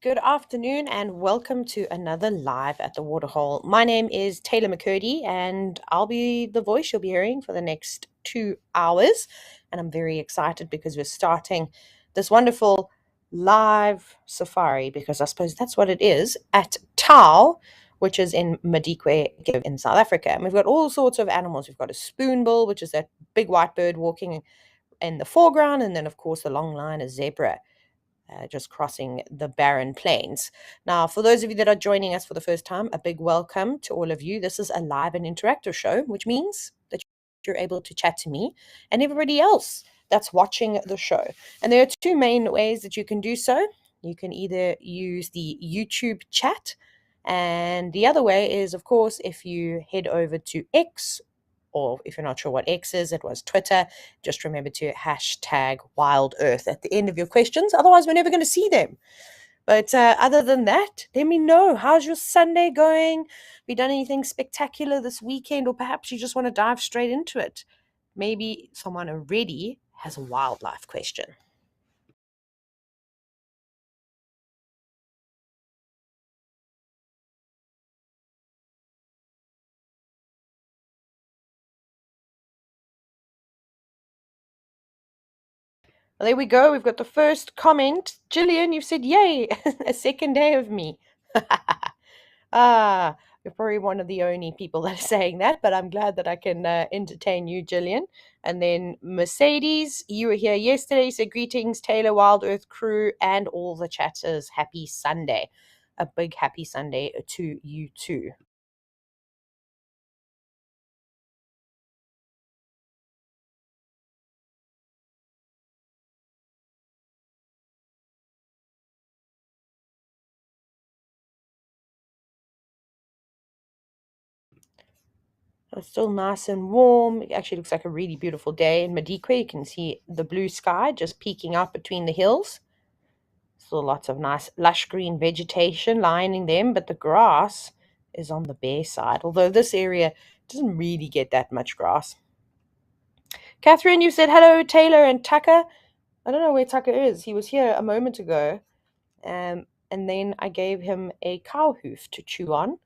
Good afternoon and welcome to another live at the Waterhole. My name is Taylor McCurdy and I'll be the voice you'll be hearing for the next 2 hours. And I'm very excited because we're starting this wonderful live safari, because I suppose that's what it is, at Tau, which is in Madikwe in South Africa. And we've got all sorts of animals. We've got a spoonbill, which is that big white bird walking in the foreground, and then of course the long line is zebra. Just crossing the barren plains. Now, for those of you that are joining us for the first time, a big welcome to all of you. This is a live and interactive show, which means that you're able to chat to me and everybody else that's watching the show. And there are two main ways that you can do so. You can either use the YouTube chat, and the other way is, of course, if you head over to X, or if you're not sure what X is, it was Twitter. Just remember to hashtag Wild Earth at the end of your questions. Otherwise, we're never going to see them. But other than that, let me know. How's your Sunday going? Have you done anything spectacular this weekend? Or perhaps you just want to dive straight into it. Maybe someone already has a wildlife question. Well, there we go. We've got the first comment. Gillian, you've said, yay, a second day of me. Ah, you're probably one of the only people that are saying that, but I'm glad that I can entertain you, Gillian. And then Mercedes, you were here yesterday, so greetings, Taylor, Wild Earth crew, and all the chatters. Happy Sunday. A big happy Sunday to you too. It's still nice and warm. It actually looks like a really beautiful day in Madikwe. You can see the blue sky just peeking out between the hills. Still lots of nice lush green vegetation lining them, but the grass is on the bare side, although this area doesn't really get that much grass. Catherine, you said hello, Taylor and Tucker. I don't know where Tucker is. He was here a moment ago, and then I gave him a cow hoof to chew on,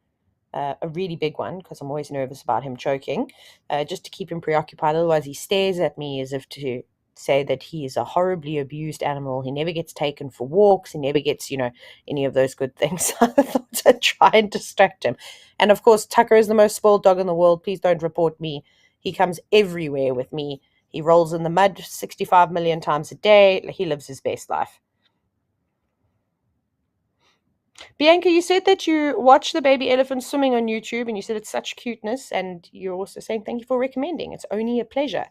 a really big one, because I'm always nervous about him choking, just to keep him preoccupied. Otherwise, he stares at me as if to say that he is a horribly abused animal. He never gets taken for walks. He never gets, any of those good things. I thought I'd try and distract him. And of course, Tucker is the most spoiled dog in the world. Please don't report me. He comes everywhere with me. He rolls in the mud 65 million times a day. He lives his best life. Bianca, you said that you watch the baby elephant swimming on YouTube and you said it's such cuteness, and you're also saying thank you for recommending. It's only a pleasure.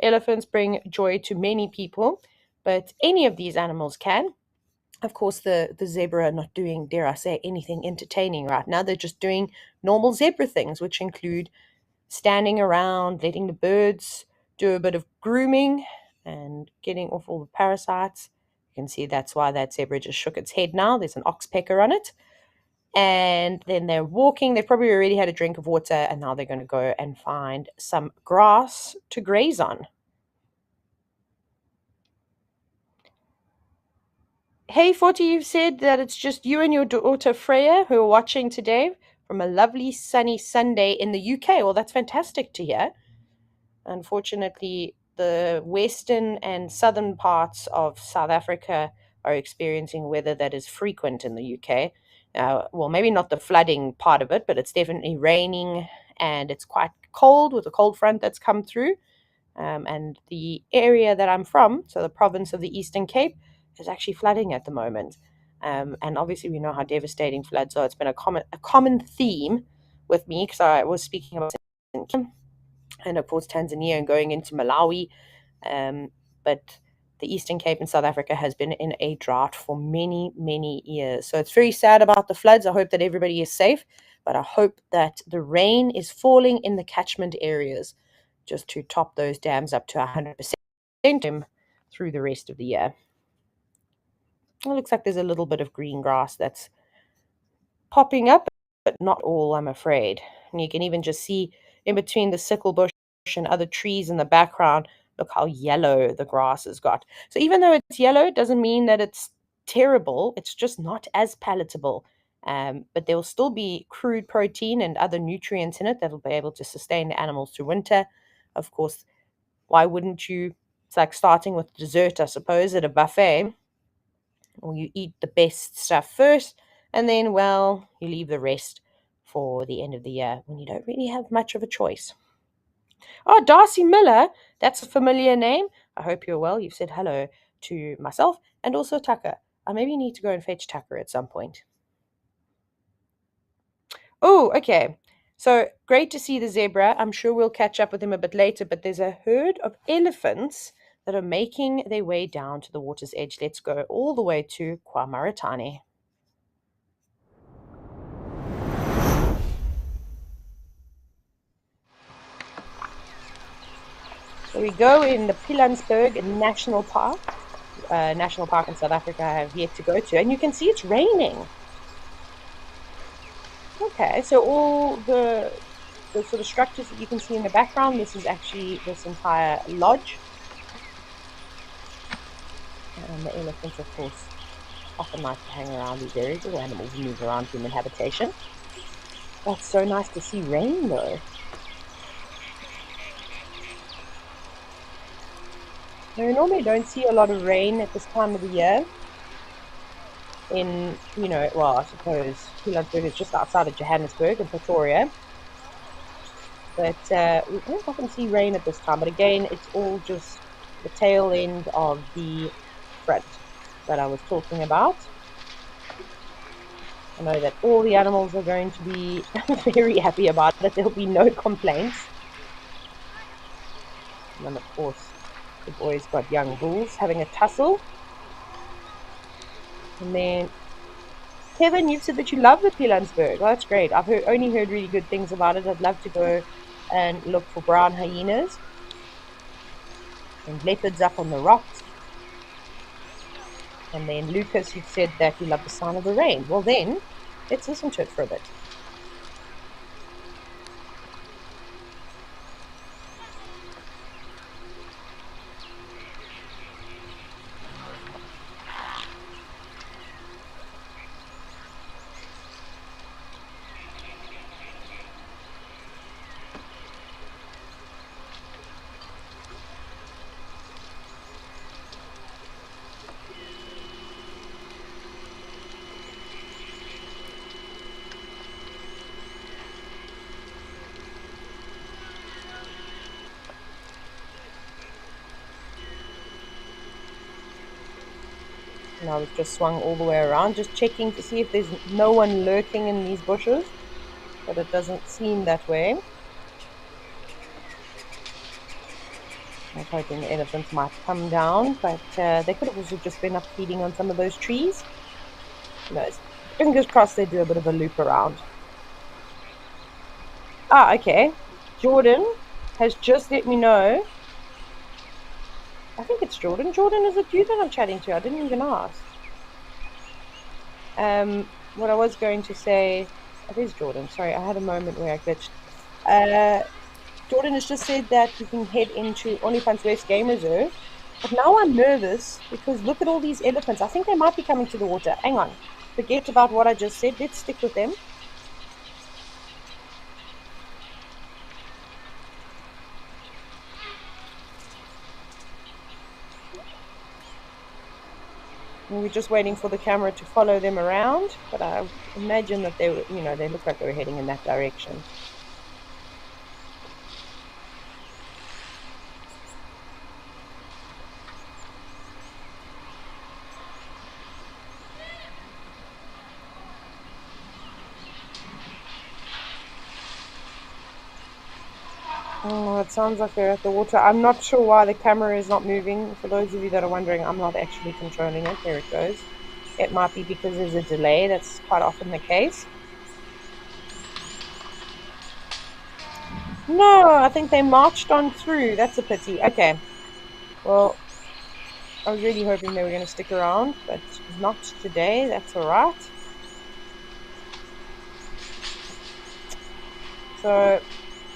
Elephants bring joy to many people, but any of these animals can. Of course, the zebra are not doing, dare I say, anything entertaining right now. They're just doing normal zebra things, which include standing around, letting the birds do a bit of grooming and getting off all the parasites. You can see that's why that zebra just shook its head now. There's an oxpecker on it. And then they're walking. They've probably already had a drink of water, and now they're going to go and find some grass to graze on. Hey, 40, you've said that it's just you and your daughter Freya who are watching today from a lovely sunny Sunday in the UK. Well, that's fantastic to hear. Unfortunately, the western and southern parts of South Africa are experiencing weather that is frequent in the UK. Well, maybe not the flooding part of it, but it's definitely raining and it's quite cold with a cold front that's come through. And the area that I'm from, so the province of the Eastern Cape, is actually flooding at the moment. And obviously, we know how devastating floods are. It's been a common theme with me, because I was speaking about and of course Tanzania and going into Malawi. But the Eastern Cape in South Africa has been in a drought for many, many years. So it's very sad about the floods. I hope that everybody is safe, but I hope that the rain is falling in the catchment areas just to top those dams up to 100% through the rest of the year. It looks like there's a little bit of green grass that's popping up, but not all, I'm afraid. And you can even just see in between the sickle bush and other trees in the background, look how yellow the grass has got. So even though it's yellow, it doesn't mean that it's terrible. It's just not as palatable. But there will still be crude protein and other nutrients in it that will be able to sustain the animals through winter. Of course, why wouldn't you? It's like starting with dessert, I suppose, at a buffet, or you eat the best stuff first, and then, well, you leave the rest for the end of the year when you don't really have much of a choice. Oh, Darcy Miller, that's a familiar name. I hope you're well. You've said hello to myself and also Tucker. I maybe need to go and fetch Tucker at some point. Oh, okay. So great to see the zebra. I'm sure we'll catch up with him a bit later, but there's a herd of elephants that are making their way down to the water's edge. Let's go all the way to Kwamaratane. So we go in the Pilanesberg National Park. National Park in South Africa I have yet to go to, and you can see it's raining. Okay, so all the sort of structures that you can see in the background, this is actually this entire lodge. And the elephants, of course, often like to hang around these areas. All animals move around human habitation. That's so nice to see rain, though. Now, we normally don't see a lot of rain at this time of the year. In, well, I suppose Pilanesberg is just outside of Johannesburg in Pretoria. But we don't often see rain at this time. But again, it's all just the tail end of the front that I was talking about. I know that all the animals are going to be very happy about it. There'll be no complaints. And then, of course, the boys got young bulls having a tussle. And then, Kevin, you've said that you love the Pilanesberg. Well, that's great. I've only heard really good things about it. I'd love to go and look for brown hyenas and leopards up on the rocks. And then, Lucas, you've said that you love the sound of the rain. Well, then, let's listen to it for a bit. Now we've just swung all the way around, just checking to see if there's no one lurking in these bushes, but it doesn't seem that way. I was hoping the elephants might come down, but they could have also just been up feeding on some of those trees. Who knows? Fingers crossed they do a bit of a loop around. Ah, okay. Jordan has just let me know. I think it's Jordan. Jordan, is it you that I'm chatting to? I didn't even ask. What I was going to say, it is Jordan. Sorry, I had a moment where I glitched. Jordan has just said that we can head into Olifants West Game Reserve. But now I'm nervous because look at all these elephants. I think they might be coming to the water. Hang on. Forget about what I just said. Let's stick with them. And we're just waiting for the camera to follow them around. But I imagine that they look like they were heading in that direction. Oh, it sounds like they're at the water. I'm not sure why the camera is not moving. For those of you that are wondering, I'm not actually controlling it. There it goes. It might be because there's a delay. That's quite often the case. No, I think they marched on through. That's a pity. Okay. Well, I was really hoping they were going to stick around, but not today. That's all right. So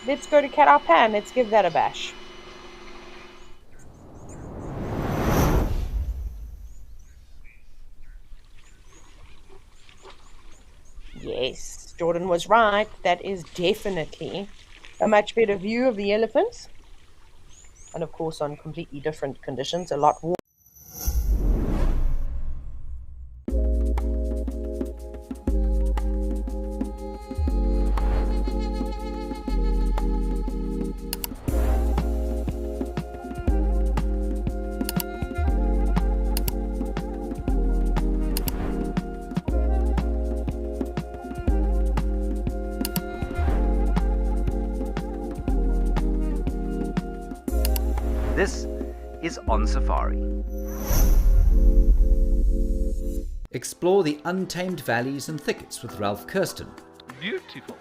let's go to Karapan. Let's give that a bash. Yes, Jordan was right. That is definitely a much better view of the elephants. And of course, on completely different conditions, a lot warmer. This is On Safari. Explore the untamed valleys and thickets with Ralph Kirsten. Beautiful.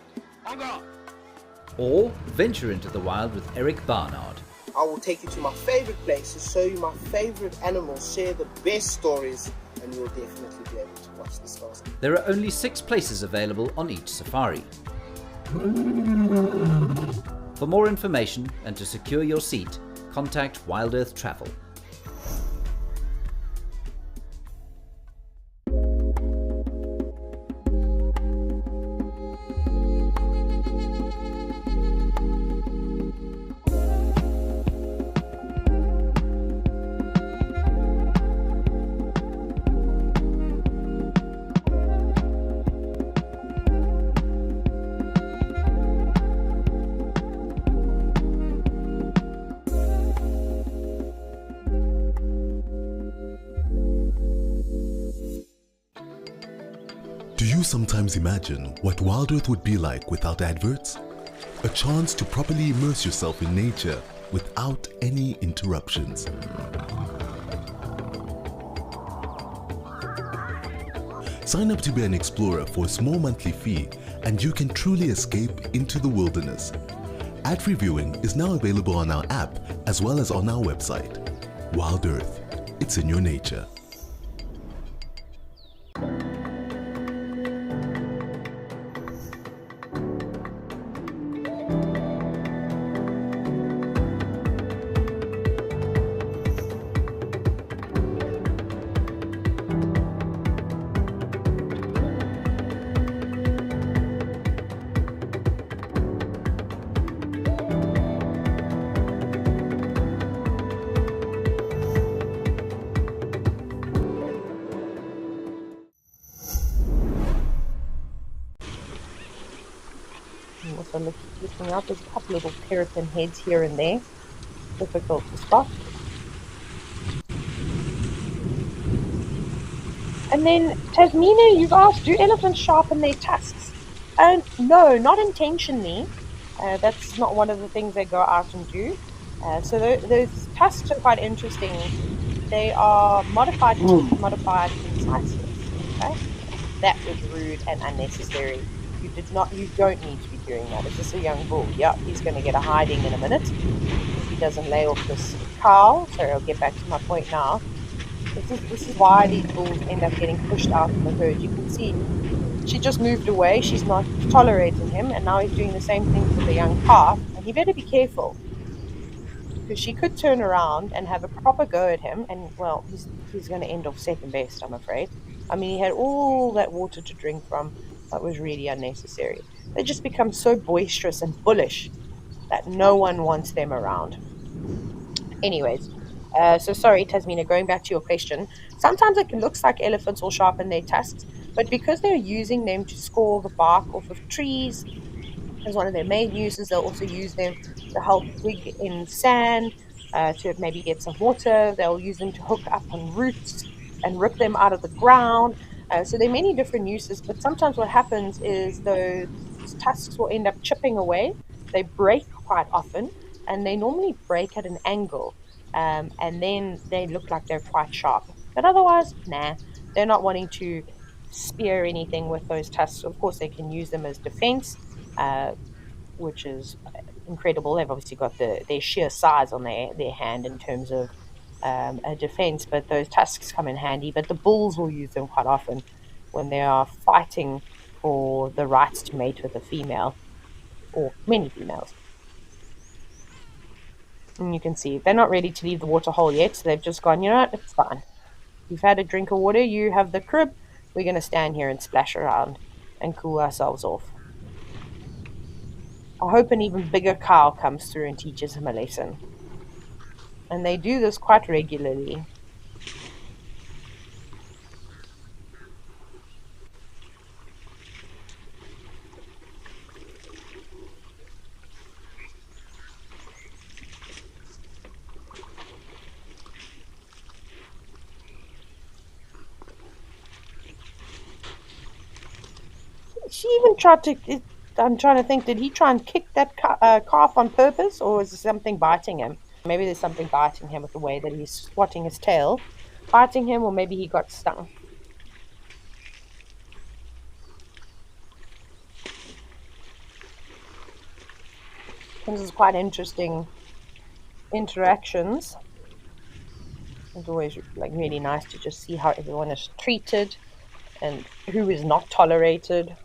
Or venture into the wild with Eric Barnard. I will take you to my favorite places, show you my favorite animals, share the best stories, and you'll definitely be able to watch the stars. There are only 6 places available on each safari. For more information and to secure your seat, contact Wild Earth Travel. Do you sometimes imagine what Wild Earth would be like without adverts? A chance to properly immerse yourself in nature without any interruptions. Sign up to be an explorer for a small monthly fee and you can truly escape into the wilderness. Ad-free viewing is now available on our app as well as on our website. Wild Earth, it's in your nature. I'm also looking out. There's a couple little terrapin heads here and there. Difficult to spot. And then, Tasmina, you've asked, do elephants sharpen their tusks? No, not intentionally. That's not one of the things they go out and do. So those tusks are quite interesting. They are modified teeth, modified conciseness. Okay? That was rude and unnecessary. You don't need to be doing that. Is this a young bull? Yeah, he's going to get a hiding in a minute if he doesn't lay off this cow. Sorry, I'll get back to my point now. This is why these bulls end up getting pushed out in the herd. You can see she just moved away. She's not tolerating him, and now he's doing the same thing with the young calf. And he better be careful, because she could turn around and have a proper go at him, and well, he's going to end off second best, I'm afraid. I mean, he had all that water to drink from. That was really unnecessary. They just become so boisterous and bullish that no one wants them around. Anyways, so sorry, Tasmina, going back to your question. Sometimes it looks like elephants will sharpen their tusks, but because they're using them to score the bark off of trees as one of their main uses, they'll also use them to help dig in sand, to maybe get some water. They'll use them to hook up on roots and rip them out of the ground. So there are many different uses, but sometimes what happens is those tusks will end up chipping away. They break quite often, and they normally break at an angle, and then they look like they're quite sharp. But otherwise, nah, they're not wanting to spear anything with those tusks. Of course, they can use them as defense, which is incredible. They've obviously got their sheer size on their hand in terms of a defense, but those tusks come in handy. But the bulls will use them quite often when they are fighting for the rights to mate with a female, or many females. And you can see they're not ready to leave the water hole yet, so they've just gone, you know what, it's fine. You've had a drink of water, you have the crib, we're going to stand here and splash around and cool ourselves off. I hope an even bigger cow comes through and teaches him a lesson. And they do this quite regularly. She even tried to. I'm trying to think, did he try and kick that calf on purpose, or is there something biting him? Maybe there's something biting him with the way that he's swatting his tail, biting him, or maybe he got stung. This is quite interesting interactions. It's always like really nice to just see how everyone is treated and who is not tolerated.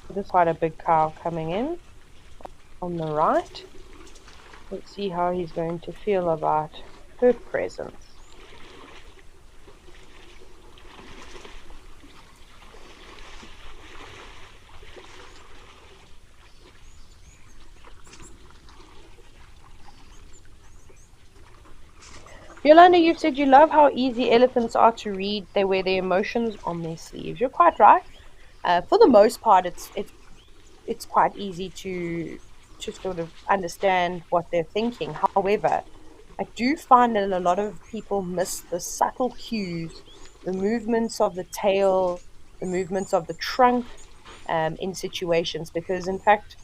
There's quite a big cow coming in on the right. Let's see how he's going to feel about her presence. Yolanda, you said you love how easy elephants are to read. They wear their emotions on their sleeves. You're quite right. For the most part, it's quite easy to sort of understand what they're thinking. However, I do find that a lot of people miss the subtle cues, the movements of the tail, the movements of the trunk in situations, because in fact,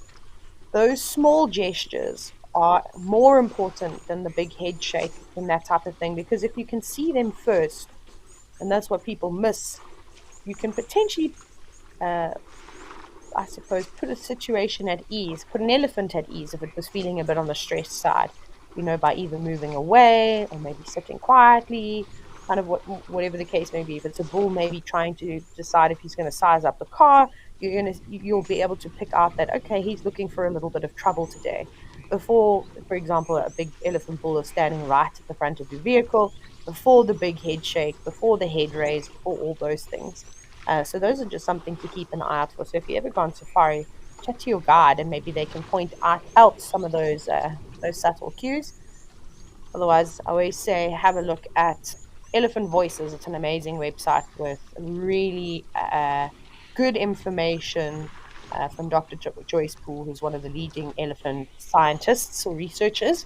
those small gestures are more important than the big head shake and that type of thing. Because if you can see them first, and that's what people miss, you can potentially I suppose, put a situation at ease, put an elephant at ease if it was feeling a bit on the stress side, by either moving away or maybe sitting quietly, kind of whatever the case may be. If it's a bull, maybe trying to decide if he's going to size up the car, you'll be able to pick out that, okay, he's looking for a little bit of trouble today. Before, for example, a big elephant bull is standing right at the front of your vehicle, before the big head shake, before the head raise, before all those things. So those are just something to keep an eye out for. So if you ever go on safari, chat to your guide, and maybe they can point out some of those subtle cues. Otherwise, I always say have a look at Elephant Voices. It's an amazing website with really good information from Dr. Joyce Poole, who's one of the leading elephant scientists or researchers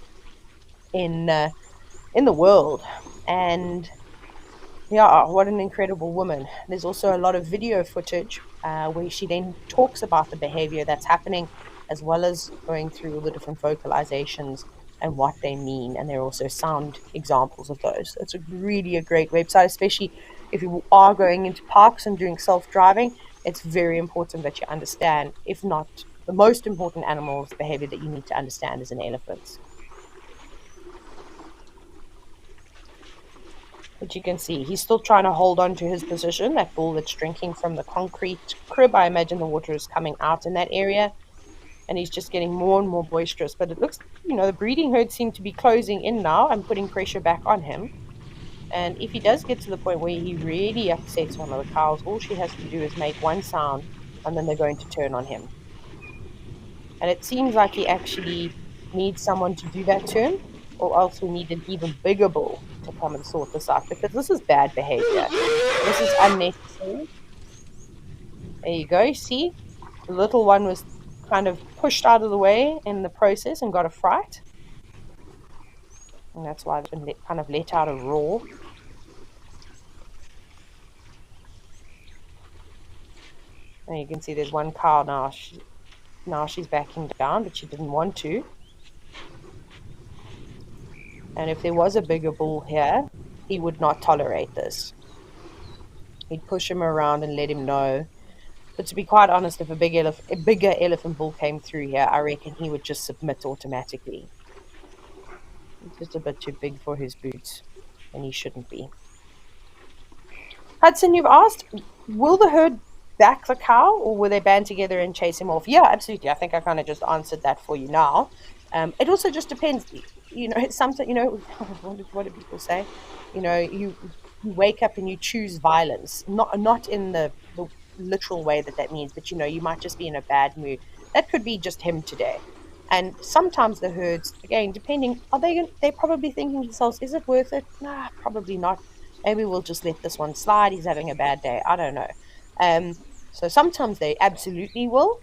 in the world. And yeah, what an incredible woman. There's also a lot of video footage where she then talks about the behavior that's happening, as well as going through all the different vocalizations and what they mean. And there are also sound examples of those. It's really a great website, especially if you are going into parks and doing self-driving. It's very important that you understand, if not the most important animal's behavior that you need to understand is an elephant's. But you can see he's still trying to hold on to his position, that bull that's drinking from the concrete crib. I imagine the water is coming out in that area, and he's just getting more and more boisterous. But it looks, the breeding herd seem to be closing in now and putting pressure back on him. And if he does get to the point where he really upsets one of the cows, all she has to do is make one sound, and then they're going to turn on him. And it seems like he actually needs someone to do that to him, or else we need an even bigger bull to come and sort this out, because this is bad behavior. This is unnecessary. There you go. See, the little one was kind of pushed out of the way in the process and got a fright. And that's why it's been kind of let out a roar. And you can see there's one cow now. Now she's backing down, but she didn't want to. And if there was a bigger bull here, he would not tolerate this. He'd push him around and let him know. But to be quite honest, if a bigger elephant bull came through here, I reckon he would just submit automatically. He's just a bit too big for his boots, and he shouldn't be. Hudson, you've asked, will the herd back the cow, or will they band together and chase him off? Yeah, absolutely. I think I kind of just answered that for you now. It also just depends. It's something, what do people say? You wake up and you choose violence, not in the literal way that means, but you might just be in a bad mood. That could be just him today. And sometimes the herds, again, depending, they're probably thinking to themselves, is it worth it? Nah, probably not. Maybe we'll just let this one slide. He's having a bad day. I don't know. So sometimes they absolutely will.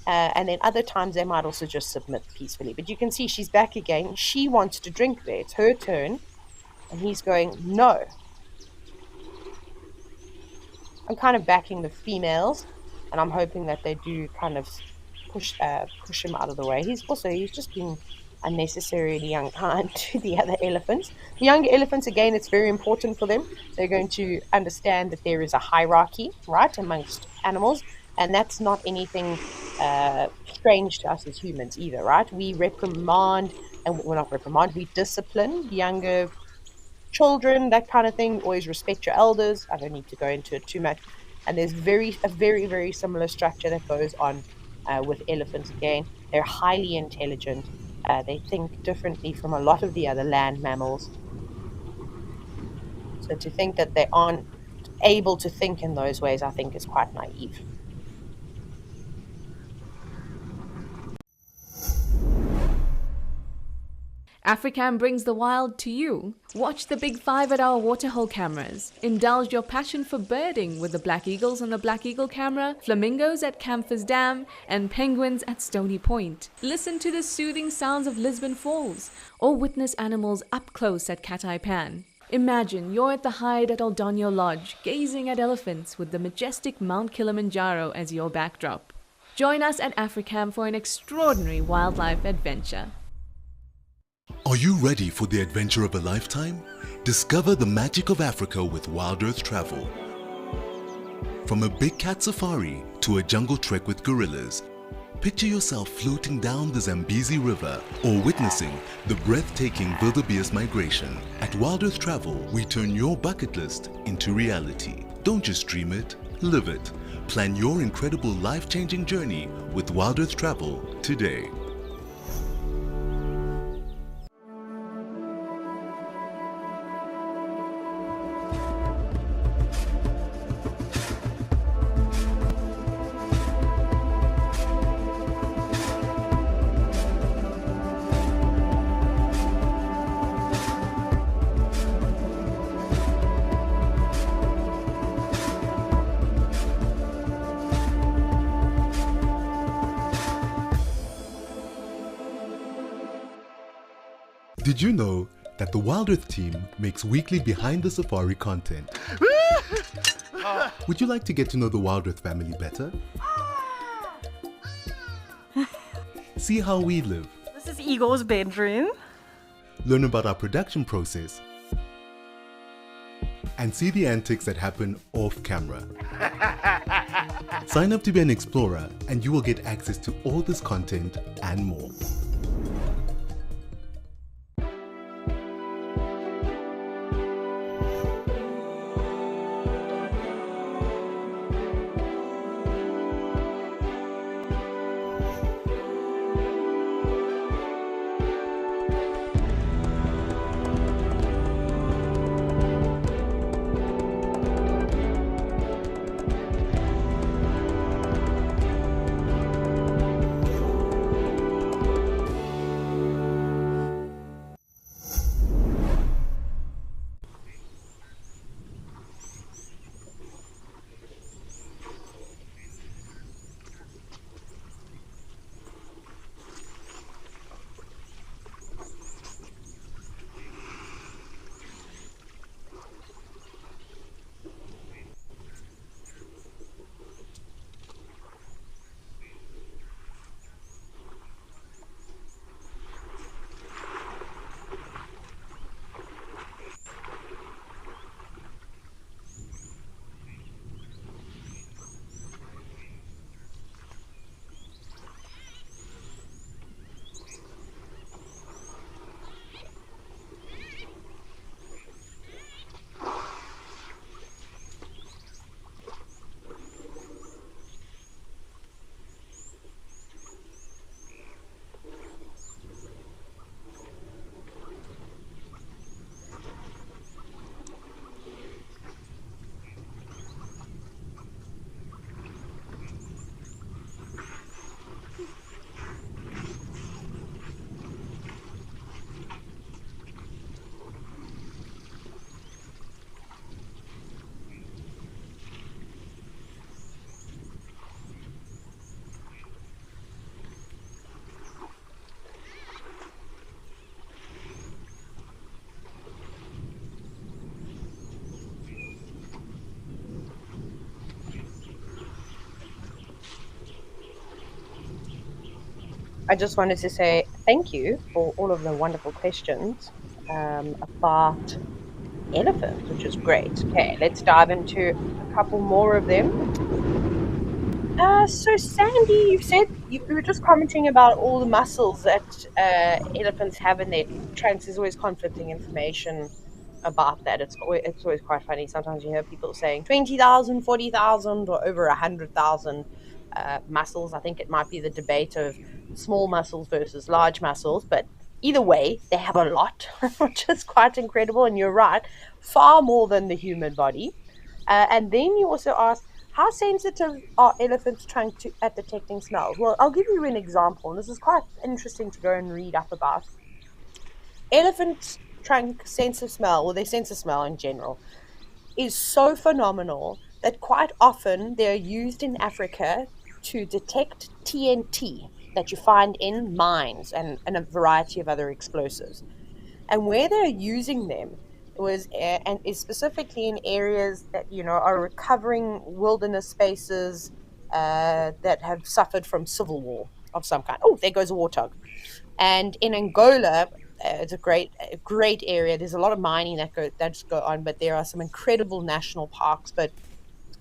And then other times they might also just submit peacefully. But you can see she's back again. She wants to drink there. It's her turn. And he's going, no. I'm kind of backing the females. And I'm hoping that they do kind of push him out of the way. He's just being unnecessarily unkind to the other elephants. The younger elephants, again, it's very important for them. They're going to understand that there is a hierarchy, right, amongst animals. And that's not anything strange to us as humans either, right? We reprimand, and we're not reprimand, we discipline younger children, that kind of thing. Always respect your elders. I don't need to go into it too much. And there's a very, very similar structure that goes on with elephants again. They're highly intelligent. They think differently from a lot of the other land mammals. So to think that they aren't able to think in those ways, I think is quite naive. Africam brings the wild to you. Watch the Big 5 at our waterhole cameras. Indulge your passion for birding with the black eagles on the Black Eagle camera, flamingos at Camphor's Dam, and penguins at Stony Point. Listen to the soothing sounds of Lisbon Falls, or witness animals up close at Cat-Eye Pan. Imagine you're at the hide at Aldonyo Lodge, gazing at elephants with the majestic Mount Kilimanjaro as your backdrop. Join us at Africam for an extraordinary wildlife adventure. Are you ready for the adventure of a lifetime? Discover the magic of Africa with Wild Earth Travel. From a big cat safari to a jungle trek with gorillas, picture yourself floating down the Zambezi River or witnessing the breathtaking wildebeest migration. At Wild Earth Travel, we turn your bucket list into reality. Don't just dream it, live it. Plan your incredible life-changing journey with Wild Earth Travel today. Did you know that the Wild Earth team makes weekly behind the safari content? Would you like to get to know the Wild Earth family better? See how we live. This is Igor's bedroom. Learn about our production process. And see the antics that happen off camera. Sign up to be an explorer and you will get access to all this content and more. I just wanted to say thank you for all of the wonderful questions about elephants, which is great. Okay, let's dive into a couple more of them. So Sandy, you said you were just commenting about all the muscles that elephants have in their trunks. There's always conflicting information about that. It's always quite funny. Sometimes you hear people saying 20,000, 40,000, or over 100,000 muscles. I think it might be the debate of small muscles versus large muscles, but either way, they have a lot, which is quite incredible. And you're right, far more than the human body. And then you also asked, how sensitive are elephants' trunk at detecting smells? Well, I'll give you an example, and this is quite interesting to go and read up about. Elephants' trunk sense of smell, or their sense of smell in general, is so phenomenal that quite often they're used in Africa to detect TNT that you find in mines and a variety of other explosives. And where they're using them was and is specifically in areas that are recovering wilderness spaces that have suffered from civil war of some kind. Oh, there goes a warthog. And in Angola, it's a great area. There's a lot of mining that's go on, but there are some incredible national parks. But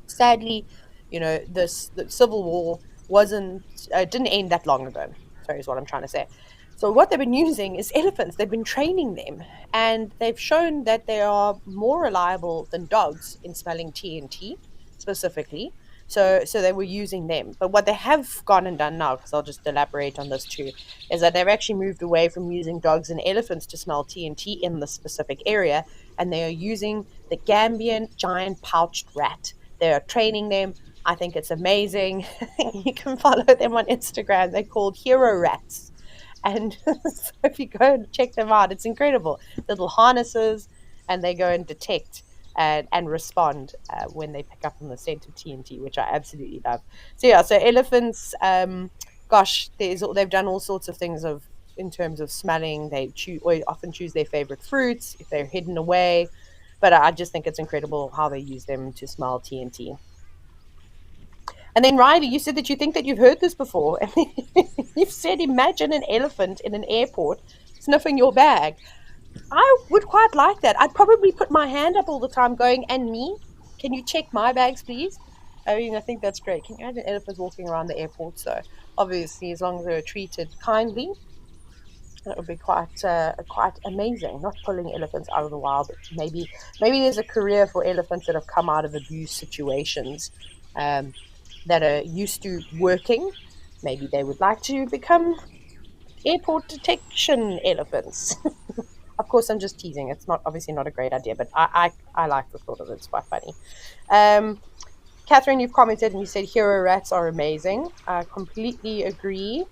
sadly, the civil war wasn't didn't end that long ago. Sorry, is what I'm trying to say. So what they've been using is elephants. They've been training them, and they've shown that they are more reliable than dogs in smelling TNT specifically. So they were using them. But what they have gone and done now, because I'll just elaborate on this too, is that they've actually moved away from using dogs and elephants to smell TNT in the specific area, and they are using the Gambian giant pouched rat. They are training them. I think it's amazing. You can follow them on Instagram. They're called hero rats. And so if you go and check them out, it's incredible. Little harnesses, and they go and detect and respond when they pick up on the scent of TNT, which I absolutely love. So yeah, so elephants, gosh, they've done all sorts of things in terms of smelling. They often choose their favorite fruits if they're hidden away. But I just think it's incredible how they use them to smell TNT. And then Riley, you said that you think that you've heard this before. And you've said, imagine an elephant in an airport sniffing your bag. I would quite like that. I'd probably put my hand up all the time going, and me? Can you check my bags, please? I mean, I think that's great. Can you imagine elephants walking around the airport? So obviously, as long as they're treated kindly, that would be quite amazing. Not pulling elephants out of the wild, but maybe there's a career for elephants that have come out of abuse situations, that are used to working. Maybe they would like to become airport detection elephants. Of course, I'm just teasing. It's obviously not a great idea, but I like the thought of it. It's quite funny. Catherine, you've commented and you said hero rats are amazing. I completely agree.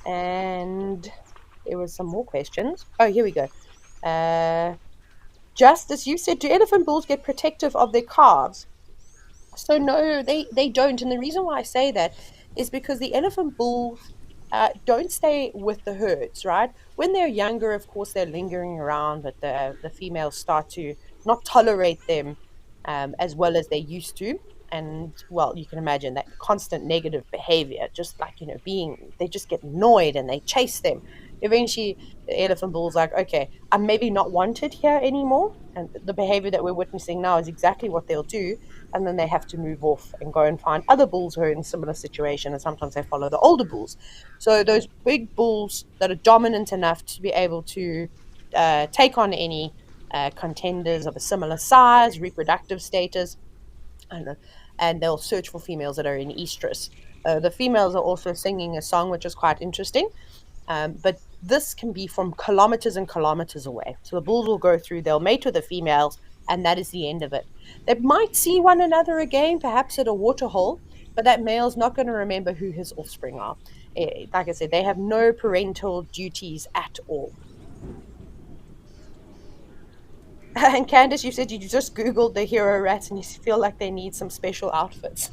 And there was some more questions. Oh, here we go. Justice, you said, do elephant bulls get protective of their calves? So no, they don't. And the reason why I say that is because the elephant bulls don't stay with the herds, right? When they're younger, of course, they're lingering around, but the females start to not tolerate them as well as they used to. And well, you can imagine that constant negative behavior, just like, they just get annoyed and they chase them. Eventually, the elephant bull's like, okay, I'm maybe not wanted here anymore. And the behavior that we're witnessing now is exactly what they'll do, and then they have to move off and go and find other bulls who are in a similar situation, and sometimes they follow the older bulls. So those big bulls that are dominant enough to be able to take on any contenders of a similar size, reproductive status, and they'll search for females that are in estrus. The females are also singing a song, which is quite interesting. But this can be from kilometers and kilometers away. So the bulls will go through, they'll mate with the females, and that is the end of it. They might see one another again, perhaps at a waterhole, but that male's not going to remember who his offspring are. Like I said, they have no parental duties at all. And Candace, you said you just Googled the hero rats and you feel like they need some special outfits.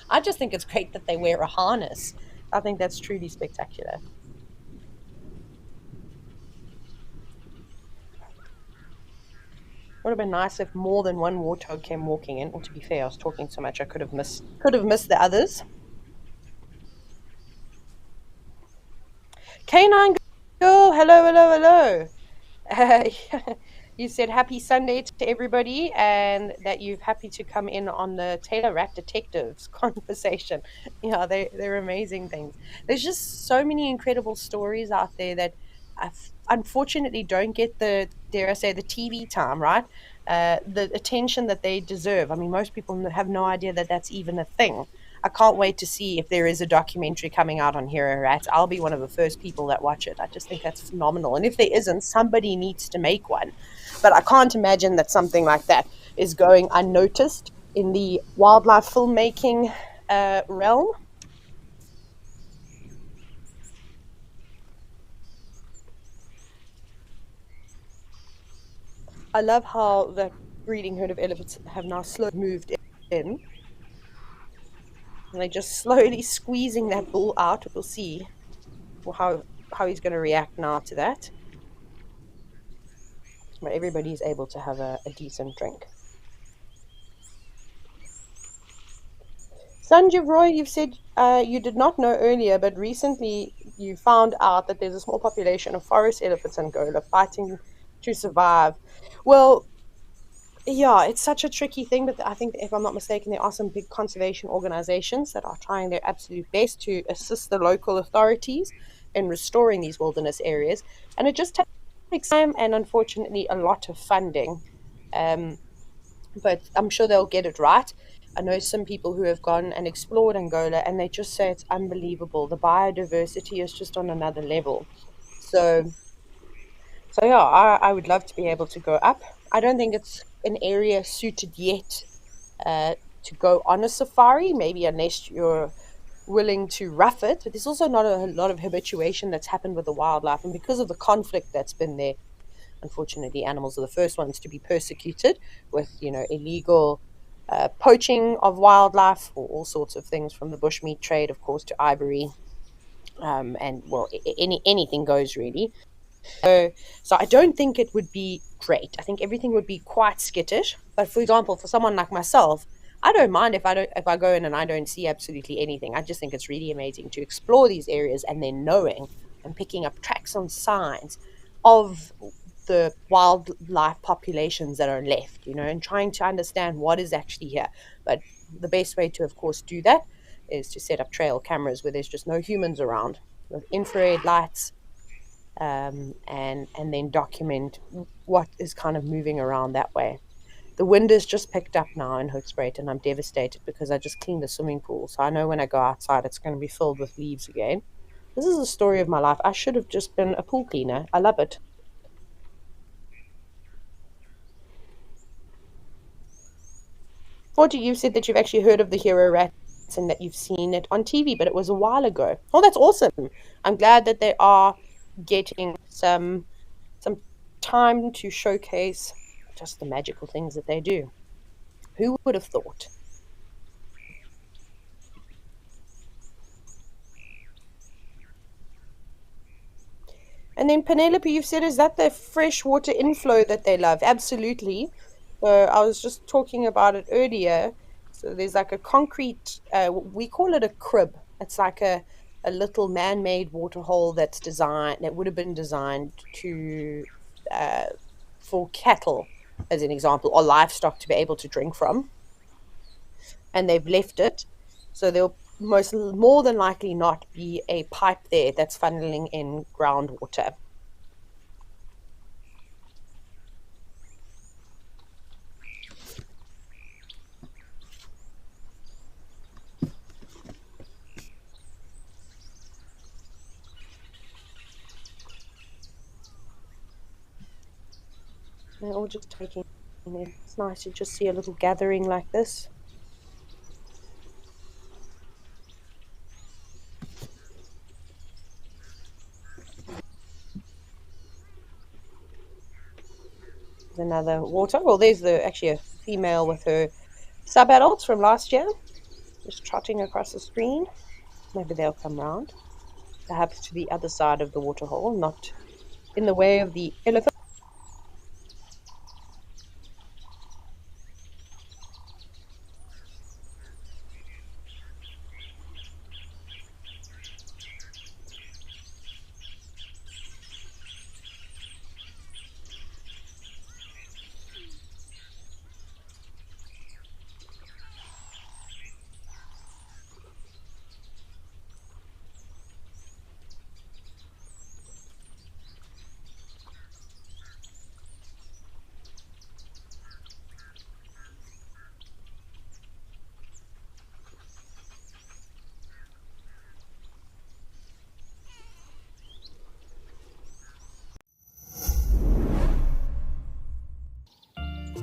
I just think it's great that they wear a harness. I think that's truly spectacular. Would have been nice if more than one warthog came walking in. Or to be fair, I was talking so much I could have missed the others. Canine girl, hello, hello, hello. Uh, you said happy Sunday to everybody, and that you're happy to come in on the Taylor Rat Detectives conversation. Yeah, they're amazing things. There's just so many incredible stories out there that unfortunately don't get the, dare I say, the TV time, right? The attention that they deserve. I mean, most people have no idea that that's even a thing. I can't wait to see if there is a documentary coming out on hero rats. I'll be one of the first people that watch it. I just think that's phenomenal. And if there isn't, somebody needs to make one. But I can't imagine that something like that is going unnoticed in the wildlife filmmaking realm. I love how the breeding herd of elephants have now slowly moved in. And they're just slowly squeezing that bull out. We'll see how he's going to react now to that. But everybody's able to have a decent drink. Sanjeev Roy, you've said you did not know earlier, but recently you found out that there's a small population of forest elephants in Angola fighting to survive. Well, yeah, it's such a tricky thing, but I think, if I'm not mistaken, there are some big conservation organizations that are trying their absolute best to assist the local authorities in restoring these wilderness areas. And it just takes time and, unfortunately, a lot of funding. But I'm sure they'll get it right. I know some people who have gone and explored Angola, and they just say it's unbelievable. The biodiversity is just on another level. So, so yeah, I would love to be able to go up. I don't think it's an area suited yet to go on a safari, maybe unless you're willing to rough it. But there's also not a lot of habituation that's happened with the wildlife, and because of the conflict that's been there, unfortunately, animals are the first ones to be persecuted with, illegal poaching of wildlife or all sorts of things, from the bushmeat trade, of course, to ivory, and well, anything goes really. So I don't think it would be great. I think everything would be quite skittish. But for example, for someone like myself, I don't mind if I go in and I don't see absolutely anything. I just think it's really amazing to explore these areas and then knowing and picking up tracks on signs of the wildlife populations that are left, and trying to understand what is actually here. But the best way to, of course, do that is to set up trail cameras where there's just no humans around, with infrared lights, and then document what is kind of moving around that way. The wind has just picked up now in Hoogspruit, and I'm devastated because I just cleaned the swimming pool. So I know when I go outside, it's going to be filled with leaves again. This is the story of my life. I should have just been a pool cleaner. I love it. Forty, you've said that you've actually heard of the hero rats and that you've seen it on TV, but it was a while ago. Oh, that's awesome. I'm glad that they are getting some time to showcase just the magical things that they do. Who would have thought? And then Penelope, you've said, is that the freshwater inflow that they love? Absolutely. So I was just talking about it earlier. So there's like a concrete, we call it a crib. It's like a little man-made waterhole that would have been designed to uh, for cattle, as an example, or livestock to be able to drink from. And they've left it. So there'll more than likely not be a pipe there that's funneling in groundwater. They're all just taking it. It's nice to just see a little gathering like this. There's another water. Well, there's actually a female with her sub-adults from last year, just trotting across the screen. Maybe they'll come round, perhaps to the other side of the waterhole, not in the way of the elephant.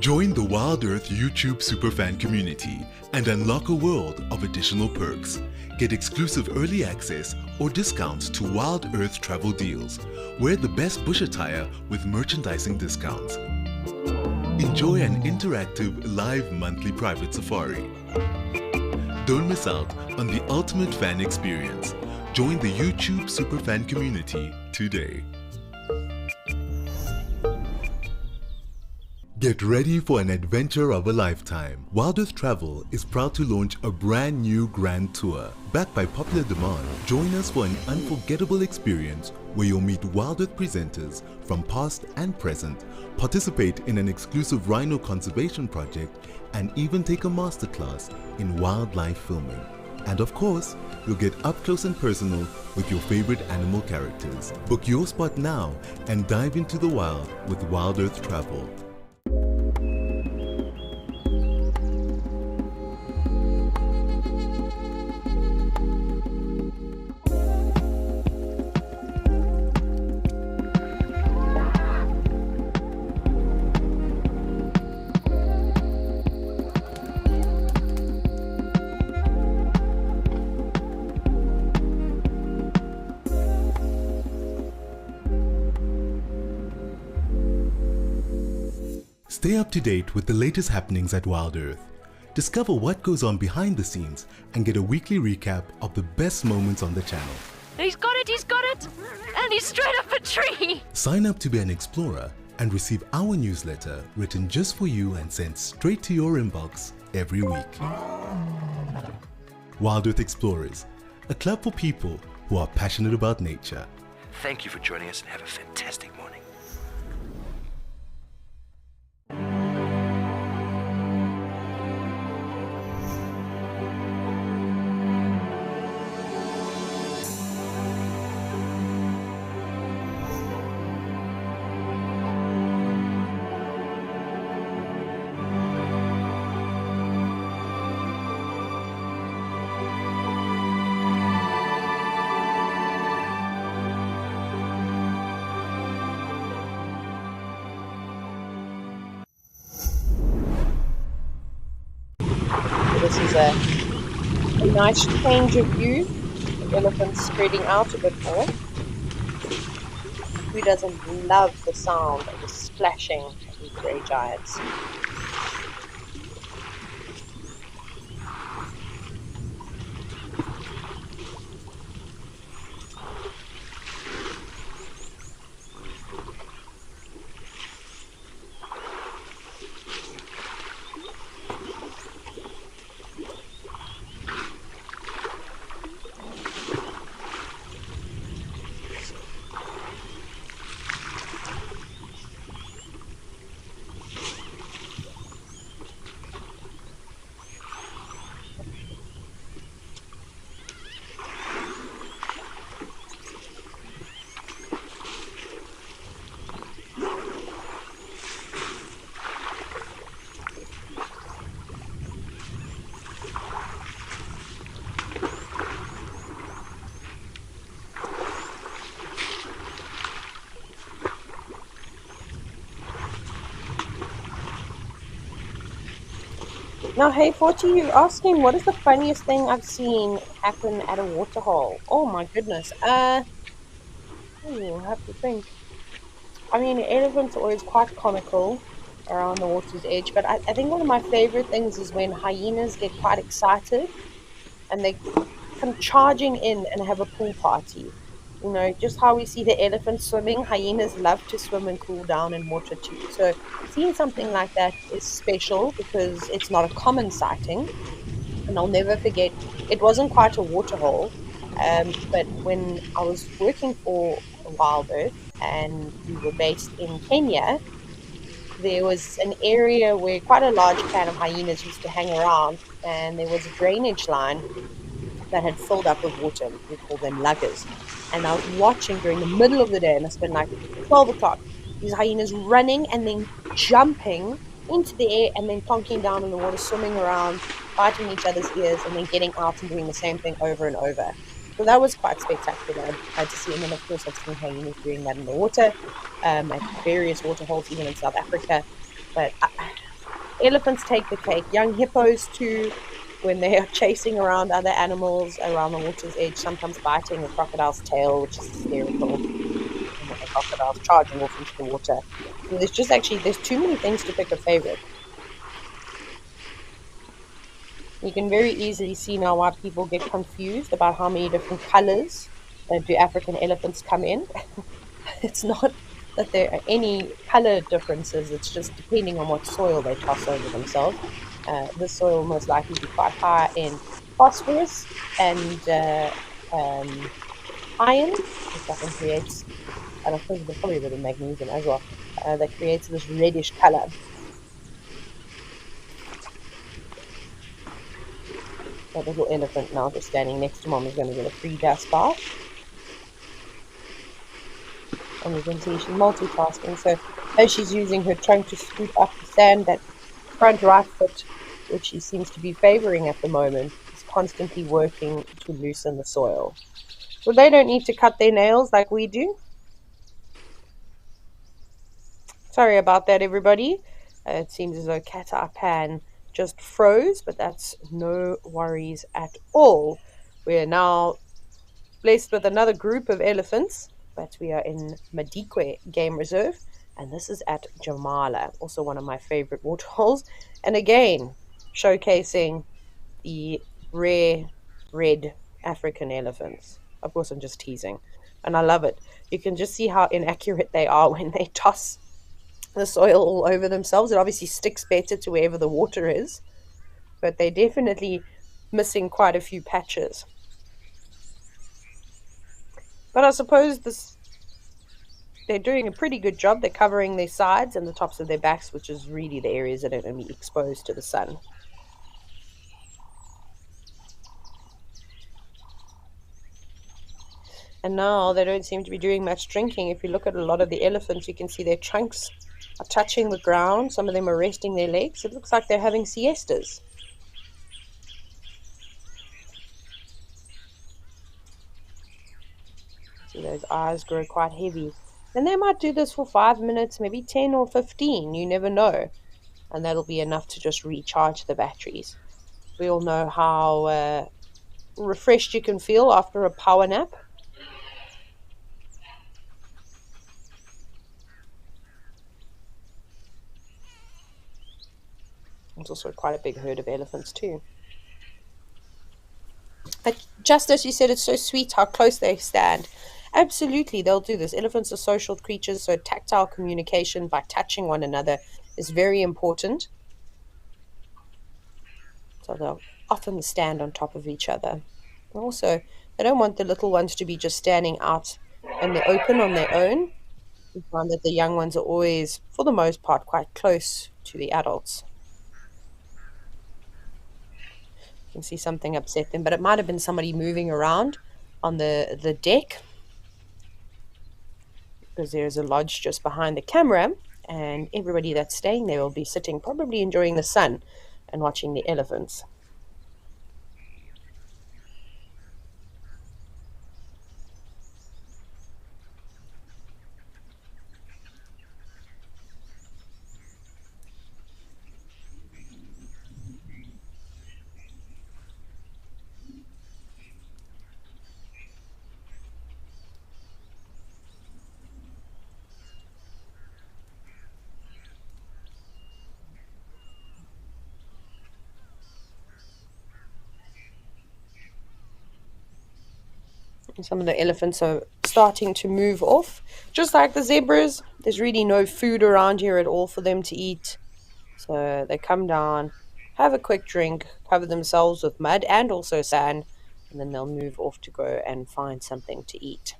Join the Wild Earth YouTube superfan community and unlock a world of additional perks. Get exclusive early access or discounts to Wild Earth travel deals. Wear the best bush attire with merchandising discounts. Enjoy an interactive live monthly private safari. Don't miss out on the ultimate fan experience. Join the YouTube superfan community today. Get ready for an adventure of a lifetime. Wild Earth Travel is proud to launch a brand new grand tour. Backed by popular demand, join us for an unforgettable experience where you'll meet Wild Earth presenters from past and present, participate in an exclusive rhino conservation project, and even take a masterclass in wildlife filming. And of course, you'll get up close and personal with your favorite animal characters. Book your spot now and dive into the wild with Wild Earth Travel. Stay up to date with the latest happenings at Wild Earth. Discover what goes on behind the scenes and get a weekly recap of the best moments on the channel. He's got it! And he's straight up a tree! Sign up to be an explorer and receive our newsletter written just for you and sent straight to your inbox every week. Wild Earth Explorers, a club for people who are passionate about nature. Thank you for joining us and have a fantastic morning. This is a nice change of view. The elephants spreading out a bit more. Who doesn't love the sound of the splashing of these grey giants? Now, hey, Forty, you asking what is the funniest thing I've seen happen at a waterhole? Oh my goodness. I have to think. I mean, elephants are always quite comical around the water's edge, but I think one of my favorite things is when hyenas get quite excited and they come charging in and have a pool party. You know, just how we see the elephants swimming, hyenas love to swim and cool down in water too. So seeing something like that is special because it's not a common sighting. And I'll never forget, it wasn't quite a waterhole, but when I was working for Wild Earth and we were based in Kenya, there was an area where quite a large clan of hyenas used to hang around, and there was a drainage line that had filled up with water. We call them luggers. And I was watching during the middle of the day, and it's been like 12 o'clock, these hyenas running and then jumping into the air and then plonking down in the water, swimming around, biting each other's ears, and then getting out and doing the same thing over and over. So that was quite spectacular. I had to see, and then of course I've seen hyenas doing that in the water, at various waterholes, even in South Africa. But Elephants take the cake. Young hippos too, when they are chasing around other animals around the water's edge, sometimes biting a crocodile's tail, which is hysterical. And then the crocodile's charging off into the water. So there's too many things to pick a favorite. You can very easily see now why people get confused about how many different colors do African elephants come in. It's not that there are any color differences, it's just depending on what soil they toss over themselves. This soil will most likely be quite high in phosphorus and iron, which often creates, and I suppose there's probably a bit of magnesium as well, that creates this reddish color. That little elephant now just standing next to mom is going to get a free dust bath. And you can see she's multitasking. So as she's using her trunk to scoop up the sand, that front right foot, which she seems to be favoring at the moment, is constantly working to loosen the soil. So they don't need to cut their nails like we do. Sorry about that, everybody. It seems as though Cat Eye Pan just froze, but that's no worries at all. We're now blessed with another group of elephants, but we are in Madikwe Game Reserve, and this is at Jamala, also one of my favorite waterholes. And again, showcasing the rare red African elephants. Of course, I'm just teasing, and I love it. You can just see how inaccurate they are when they toss the soil all over themselves. It obviously sticks better to wherever the water is, but they're definitely missing quite a few patches. But I suppose they're doing a pretty good job. They're covering their sides and the tops of their backs, which is really the areas that are going to be exposed to the sun. And now they don't seem to be doing much drinking. If you look at a lot of the elephants, you can see their trunks are touching the ground. Some of them are resting their legs. It looks like they're having siestas. See those eyes grow quite heavy. And they might do this for 5 minutes, maybe 10 or 15. You never know. And that'll be enough to just recharge the batteries. We all know how refreshed you can feel after a power nap. There's also quite a big herd of elephants too. But just as you said, it's so sweet how close they stand. Absolutely, they'll do this. Elephants are social creatures, so tactile communication by touching one another is very important. So they'll often stand on top of each other. Also, they don't want the little ones to be just standing out in the open on their own. We find that the young ones are always, for the most part, quite close to the adults. You can see something upset them, but it might have been somebody moving around on the deck, because there's a lodge just behind the camera, and everybody that's staying there will be sitting, probably enjoying the sun and watching the elephants. Some of the elephants are starting to move off. Just like the zebras, there's really no food around here at all for them to eat. So they come down, have a quick drink, cover themselves with mud and also sand, and then they'll move off to go and find something to eat.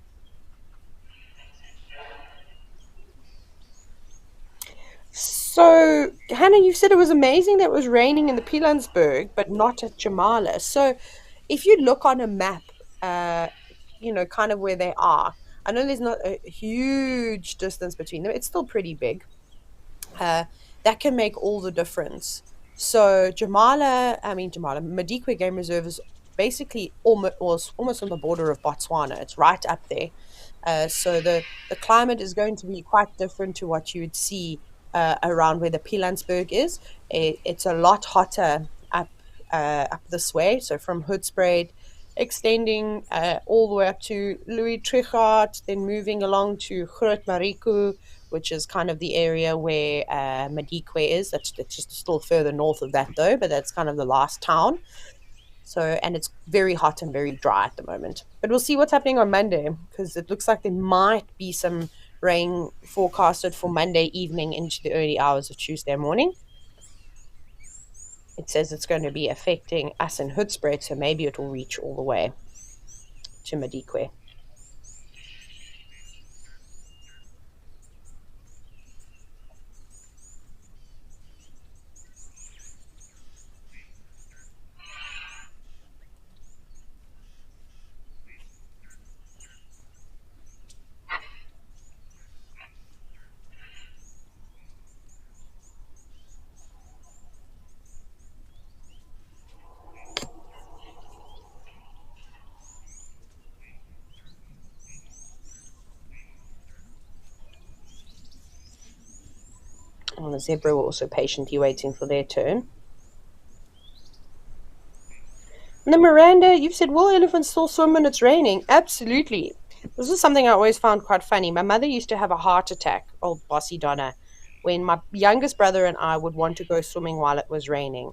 So, Hannah, you said it was amazing that it was raining in the Pilansberg, but not at Jamala. So, if you look on a map, kind of where they are, I know there's not a huge distance between them. It's still pretty big. That can make all the difference. So, Madikwe Game Reserve is basically almost on the border of Botswana. It's right up there. So the climate is going to be quite different to what you would see around where the Pilansberg is. It's a lot hotter up this way. So from Hoedspruit, extending all the way up to Louis Trichardt, then moving along to Groot Mariku, which is kind of the area where Madikwe is. That's just still further north of that, though, but that's kind of the last town. So, and it's very hot and very dry at the moment. But we'll see what's happening on Monday, because it looks like there might be some rain forecasted for Monday evening into the early hours of Tuesday morning. It says it's going to be affecting us in Hoedspruit, so maybe it will reach all the way to Madikwe. And the zebra were also patiently waiting for their turn. And then Miranda, you've said, will elephants still swim when it's raining? Absolutely. This is something I always found quite funny. My mother used to have a heart attack, old bossy Donna, when my youngest brother and I would want to go swimming while it was raining.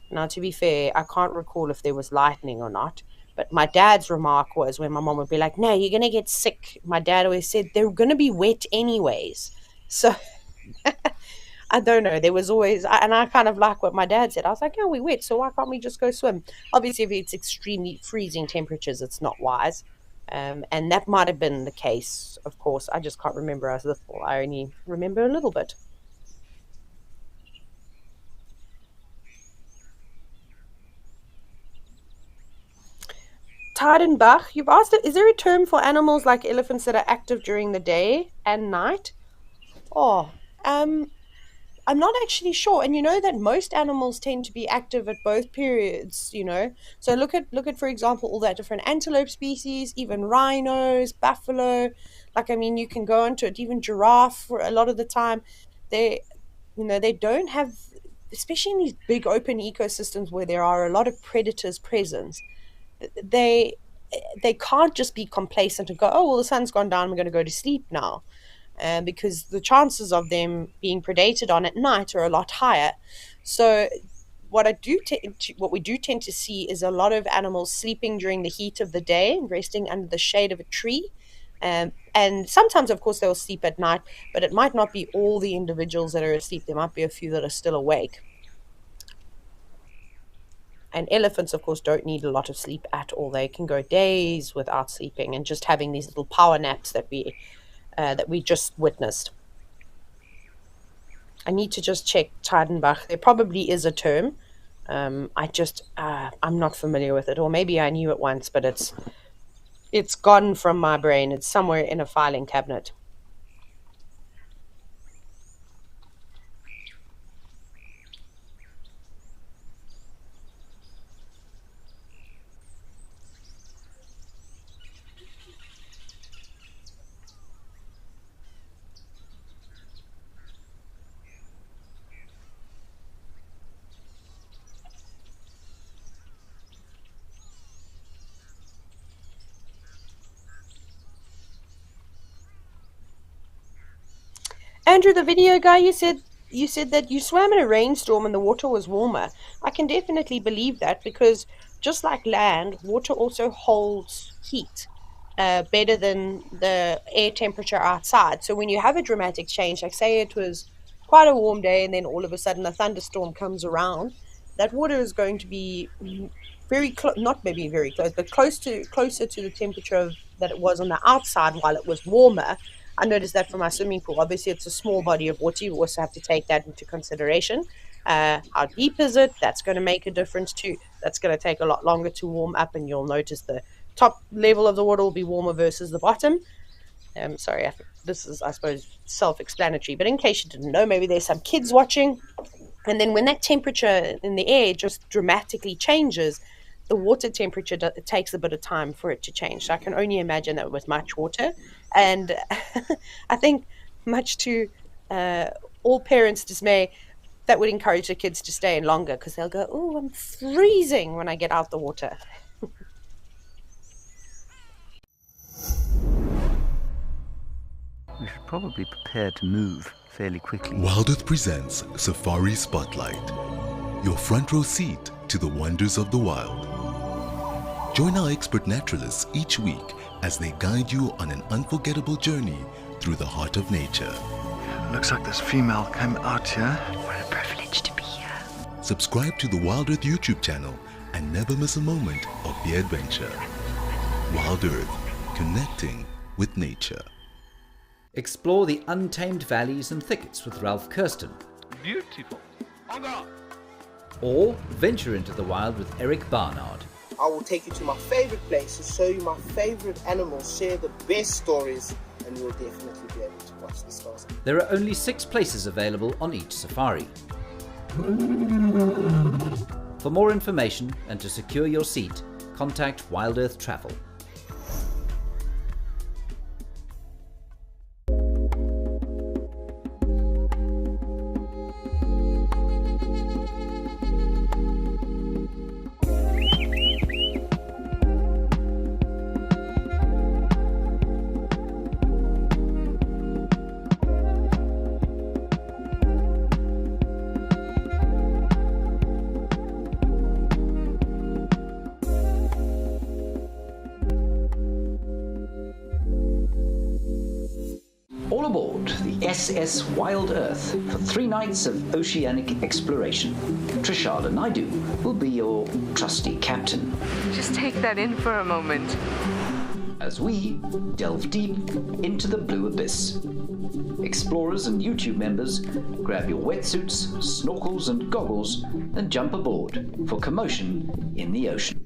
Now, to be fair, I can't recall if there was lightning or not. But my dad's remark was when my mom would be like, no, you're going to get sick. My dad always said, they're going to be wet anyways. So I don't know. There was always, and I kind of like what my dad said. I was like, yeah, we're wet, so why can't we just go swim? Obviously, if it's extremely freezing temperatures, it's not wise. And that might have been the case, of course. I just can't remember. I was little. I only remember a little bit. Tidenbach, you've asked, is there a term for animals like elephants that are active during the day and night? Oh, I'm not actually sure. And you know that most animals tend to be active at both periods, you know. So look at for example all that different antelope species, even rhinos, buffalo. Like I mean you can go into it, even giraffe for a lot of the time. They they don't have, especially in these big open ecosystems where there are a lot of predators present, they they can't just be complacent and go, oh well, the sun's gone down, we're going to go to sleep now, because the chances of them being predated on at night are a lot higher. So what we do tend to see is a lot of animals sleeping during the heat of the day, resting under the shade of a tree. And sometimes, of course, they'll sleep at night, but it might not be all the individuals that are asleep. There might be a few that are still awake. And elephants, of course, don't need a lot of sleep at all. They can go days without sleeping and just having these little power naps that we just witnessed. I need to just check Tidenbach. There probably is a term. I'm not familiar with it, or maybe I knew it once, but it's gone from my brain. It's somewhere in a filing cabinet. Andrew, the video guy, you said that you swam in a rainstorm and the water was warmer. I can definitely believe that, because just like land, water also holds heat better than the air temperature outside. So when you have a dramatic change, like say it was quite a warm day and then all of a sudden a thunderstorm comes around, that water is going to be very close, not maybe very close, but closer to the temperature that it was on the outside while it was warmer. I noticed that for my swimming pool. Obviously, it's a small body of water. You also have to take that into consideration. How deep is it? That's going to make a difference too. That's going to take a lot longer to warm up, and you'll notice the top level of the water will be warmer versus the bottom. Sorry, this is, I suppose, self-explanatory. But in case you didn't know, maybe there's some kids watching. And then when that temperature in the air just dramatically changes, the water temperature, it takes a bit of time for it to change. So I can only imagine that with much water. And I think much to all parents' dismay, that would encourage the kids to stay in longer because they'll go, oh, I'm freezing when I get out the water. We should probably prepare to move fairly quickly. Wild Earth presents Safari Spotlight, your front row seat to the wonders of the wild. Join our expert naturalists each week as they guide you on an unforgettable journey through the heart of nature. Looks like this female came out here. What a privilege to be here. Subscribe to the Wild Earth YouTube channel and never miss a moment of the adventure. Wild Earth, connecting with nature. Explore the untamed valleys and thickets with Ralph Kirsten. Beautiful. Or venture into the wild with Eric Barnard. I will take you to my favorite places, show you my favorite animals, share the best stories, and you'll definitely be able to watch the stars. There are only 6 places available on each safari. For more information and to secure your seat, contact Wild Earth Travel. All aboard the SS Wild Earth for 3 nights of oceanic exploration. Trishada Naidu will be your trusty captain Just take that in for a moment. as we delve deep into the blue abyss. Explorers and YouTube members, grab your wetsuits, snorkels and goggles and jump aboard for commotion in the ocean.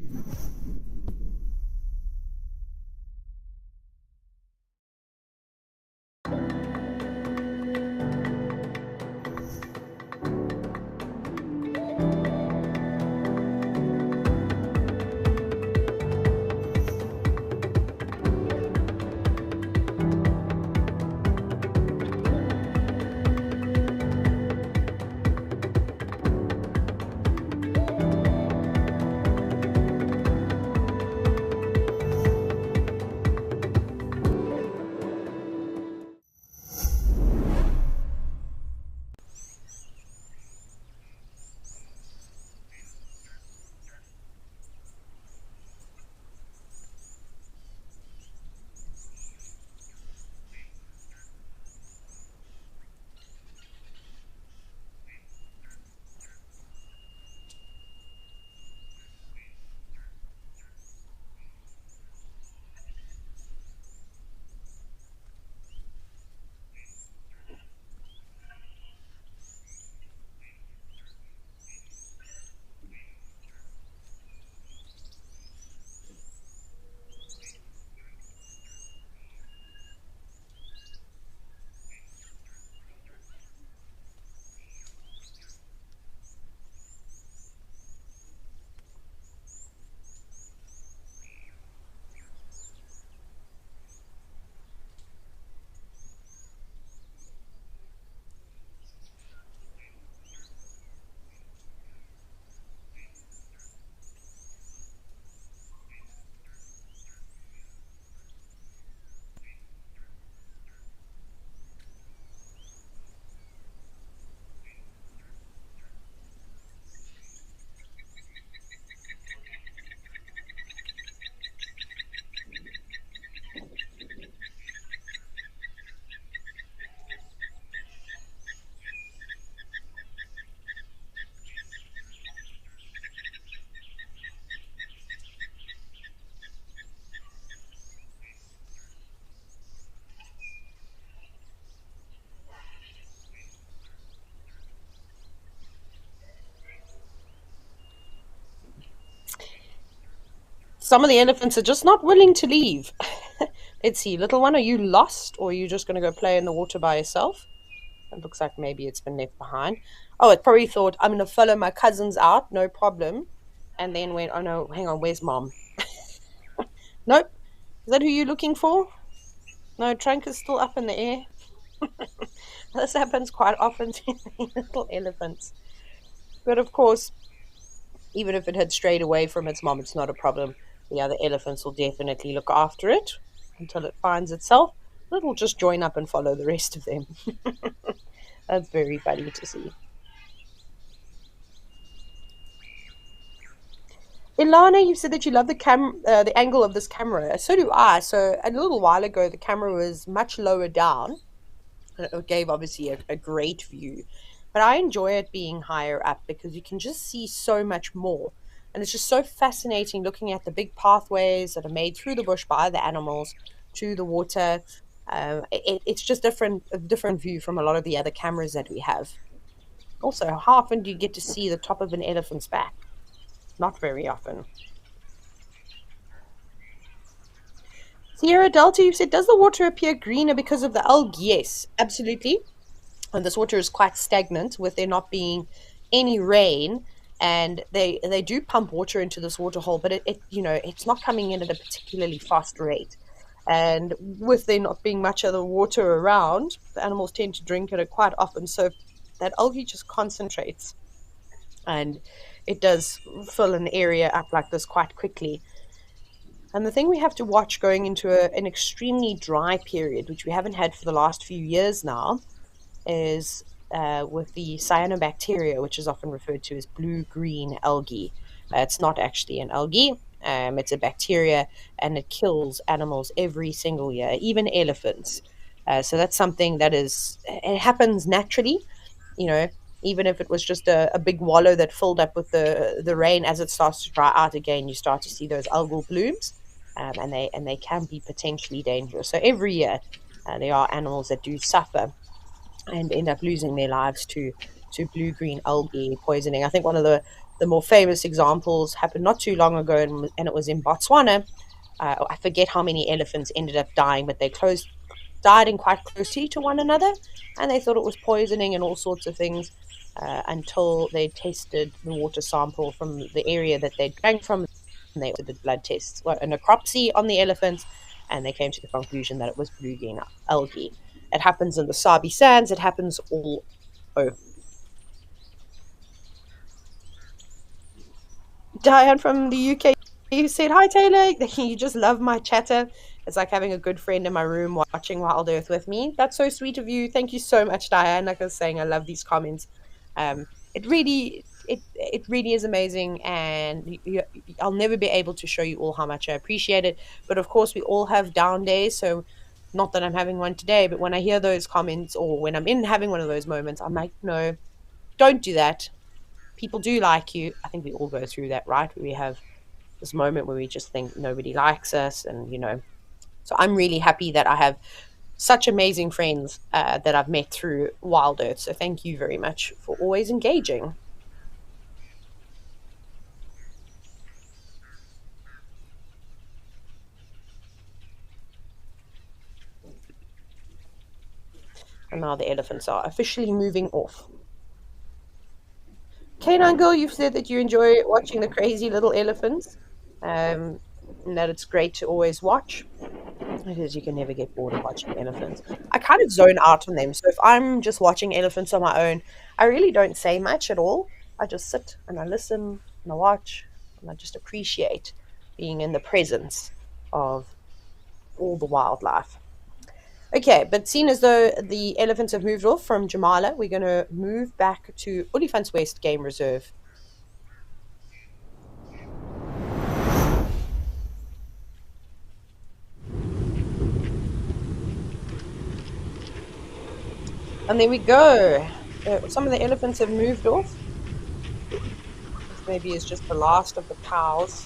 Some of the elephants are just not willing to leave. Let's see, little one, are you lost or are you just going to go play in the water by yourself? It looks like maybe it's been left behind. Oh, it probably thought, I'm going to follow my cousins out, no problem. And then went, oh no, hang on, where's mom? Nope. Is that who you're looking for? No, trunk is still up in the air. This happens quite often to the little elephants. But of course, even if it had strayed away from its mom, it's not a problem. The other elephants will definitely look after it until it finds itself. It will just join up and follow the rest of them. That's very funny to see. Ilana, you said that you love the angle of this camera. So do I. So a little while ago, the camera was much lower down. It gave obviously a great view, but I enjoy it being higher up because you can just see so much more. And it's just so fascinating looking at the big pathways that are made through the bush by the animals to the water. It's just a different view from a lot of the other cameras that we have. Also, how often do you get to see the top of an elephant's back? Not very often. Sierra Delta, you said, does the water appear greener because of the algae? Yes, absolutely. And this water is quite stagnant with there not being any rain. And they do pump water into this water hole, but it's not coming in at a particularly fast rate. And with there not being much other water around, the animals tend to drink it quite often. So that algae just concentrates and it does fill an area up like this quite quickly. And the thing we have to watch going into an extremely dry period, which we haven't had for the last few years now, is with the cyanobacteria, which is often referred to as blue-green algae. It's not actually an algae. It's a bacteria, and it kills animals every single year, even elephants. So that's something it happens naturally, you know, even if it was just a big wallow that filled up with the rain. As it starts to dry out again, you start to see those algal blooms, and they can be potentially dangerous. So every year, there are animals that do suffer and end up losing their lives to blue-green algae poisoning. I think one of the more famous examples happened not too long ago, and it was in Botswana. I forget how many elephants ended up dying, but they died in quite closely to one another, and they thought it was poisoning and all sorts of things until they tested the water sample from the area that they drank from, and they did blood tests, a necropsy on the elephants, and they came to the conclusion that it was blue-green algae. It happens in the Sabi Sands. It happens all over. Diane from the UK, you said, hi, Taylor. You just love my chatter. It's like having a good friend in my room watching Wild Earth with me. That's so sweet of you. Thank you so much, Diane. Like I was saying, I love these comments. It really is amazing, and I'll never be able to show you all how much I appreciate it. But of course, we all have down days, so not that I'm having one today, but when I hear those comments or when I'm in having one of those moments, I'm like, no, don't do that. People do like you. I think we all go through that, right? We have this moment where we just think nobody likes us, and so I'm really happy that I have such amazing friends that I've met through Wild Earth. So thank you very much for always engaging. And now the elephants are officially moving off. Canine Girl, you've said that you enjoy watching the crazy little elephants, and that it's great to always watch because you can never get bored of watching elephants. I kind of zone out on them. So if I'm just watching elephants on my own, I really don't say much at all. I just sit and I listen and I watch and I just appreciate being in the presence of all the wildlife. Okay, but seeing as though the elephants have moved off from Jamala, we're going to move back to Olifants West Game Reserve. And there we go. Some of the elephants have moved off. This maybe is just the last of the cows.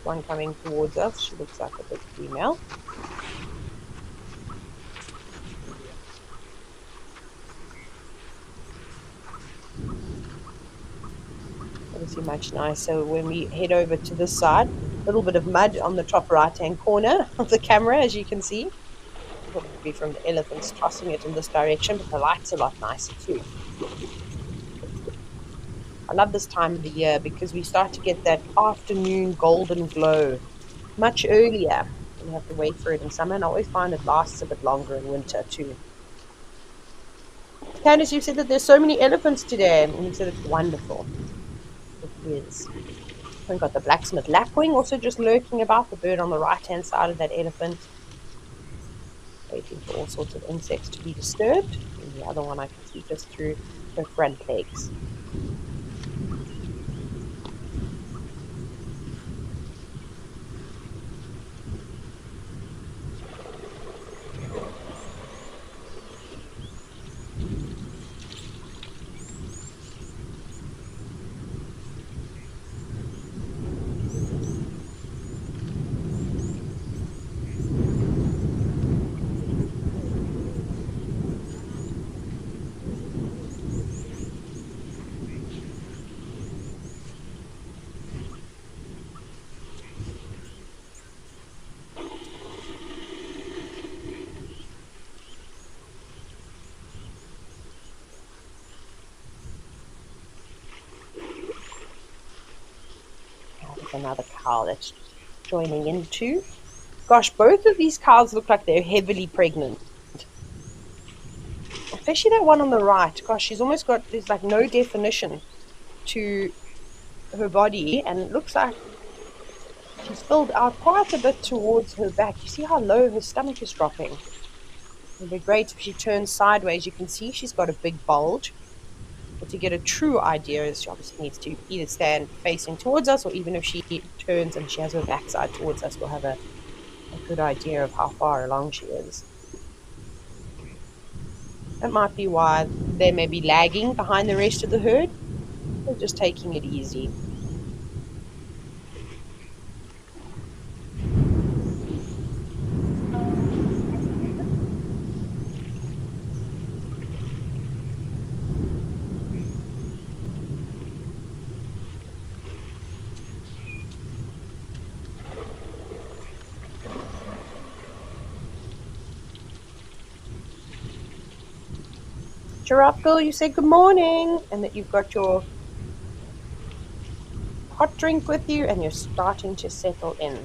One coming towards us. She looks like a big female. Obviously much nicer when we head over to this side. A little bit of mud on the top right-hand corner of the camera, as you can see. Probably from the elephants tossing it in this direction, but the light's a lot nicer too. I love this time of the year because we start to get that afternoon golden glow much earlier. We have to wait for it in summer, and I always find it lasts a bit longer in winter too. Candice, you said that there's so many elephants today, and you said it's wonderful. It is. We've got the blacksmith lapwing also just lurking about, the bird on the right-hand side of that elephant, waiting for all sorts of insects to be disturbed. And the other one I can see just through her front legs. Another cow that's joining in too. Gosh, both of these cows look like they're heavily pregnant. Especially that one on the right. Gosh, she's almost got, there's like no definition to her body, and it looks like she's filled out quite a bit towards her back. You see how low her stomach is dropping? It'd be great if she turns sideways. You can see she's got a big bulge. But to get a true idea is she obviously needs to either stand facing towards us, or even if she turns and she has her backside towards us, we'll have a good idea of how far along she is. That might be why they may be lagging behind the rest of the herd. They're just taking it easy. Giraffe girl, you say good morning, and that you've got your hot drink with you and you're starting to settle in.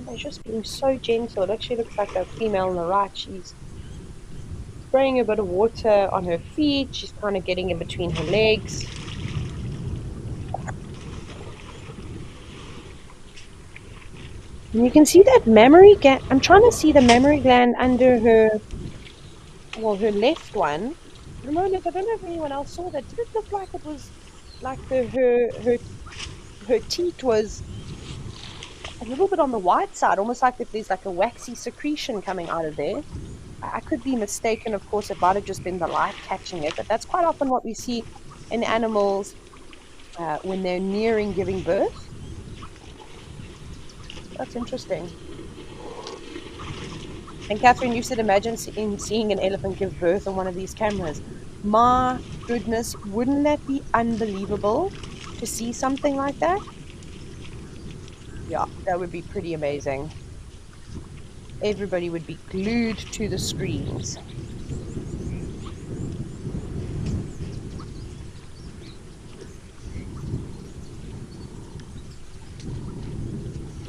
They're just being so gentle. It actually looks like a female on the right. She's spraying a bit of water on her feet. She's kind of getting in between her legs. And you can see that mammary gland. I'm trying to see the mammary gland under her, well, her left one. I don't know if anyone else saw that. Did it look like it was like her teat was a little bit on the white side, almost like if there's like a waxy secretion coming out of there? I could be mistaken, of course. It might have just been the light catching it, but that's quite often what we see in animals when they're nearing giving birth. That's interesting. And Catherine, you said imagine seeing an elephant give birth on one of these cameras. My goodness, wouldn't that be unbelievable to see something like that? Yeah, that would be pretty amazing. Everybody would be glued to the screens.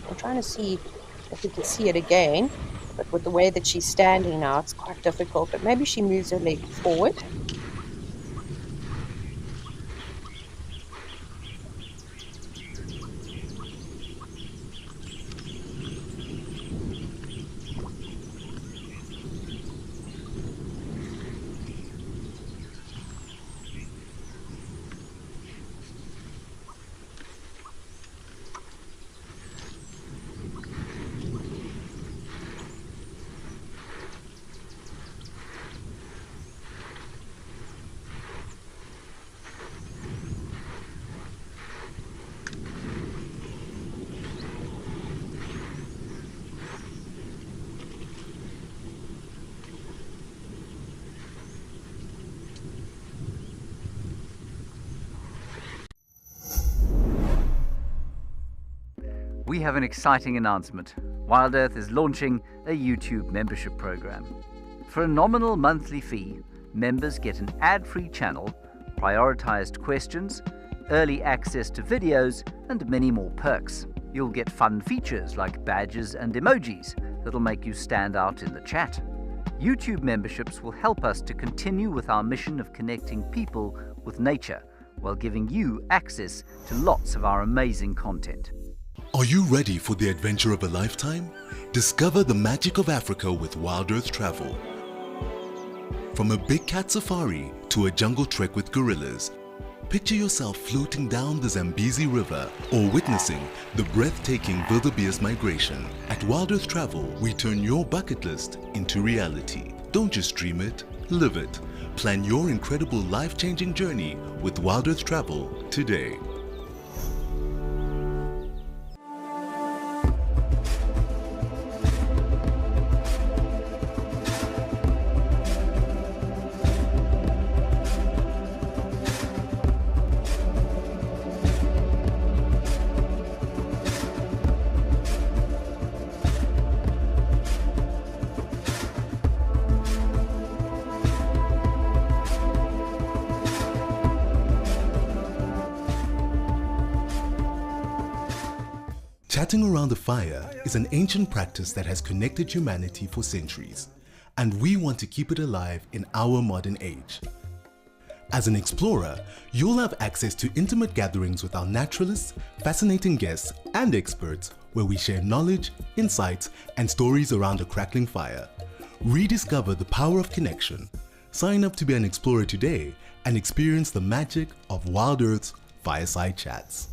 I'm trying to see if we can see it again, but with the way that she's standing now, it's quite difficult. But maybe she moves her leg forward. have an exciting announcement. Wild Earth is launching a YouTube membership program. For a nominal monthly fee, members get an ad-free channel, prioritized questions, early access to videos, and many more perks. You'll get fun features like badges and emojis that'll make you stand out in the chat. YouTube memberships will help us to continue with our mission of connecting people with nature while giving you access to lots of our amazing content. Are you ready for the adventure of a lifetime? Discover the magic of Africa with Wild Earth Travel. From a big cat safari to a jungle trek with gorillas, picture yourself floating down the Zambezi River or witnessing the breathtaking wildebeest migration. At Wild Earth Travel, we turn your bucket list into reality. Don't just dream it, live it. Plan your incredible life-changing journey with Wild Earth Travel today. Chatting around a fire is an ancient practice that has connected humanity for centuries, and we want to keep it alive in our modern age. As an explorer, you'll have access to intimate gatherings with our naturalists, fascinating guests, and experts where we share knowledge, insights, and stories around a crackling fire. Rediscover the power of connection. Sign up to be an explorer today and experience the magic of Wild Earth's Fireside Chats.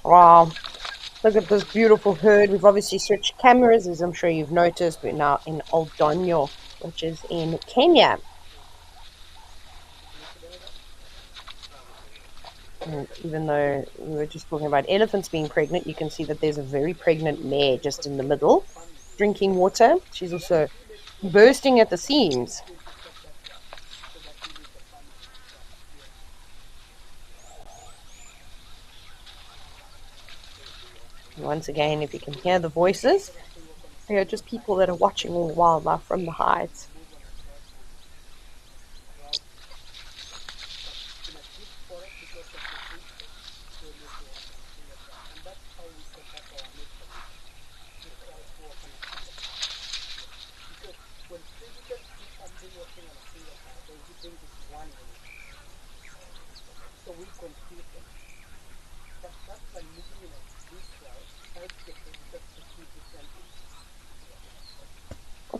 Wow, look at this beautiful herd. We've obviously switched cameras, as I'm sure you've noticed. We're now in Old Donyo, which is in Kenya. And even though we were just talking about elephants being pregnant, you can see that there's a very pregnant mare just in the middle, drinking water. She's also bursting at the seams. Once again, if you can hear the voices, they are just people that are watching all the wildlife from the heights.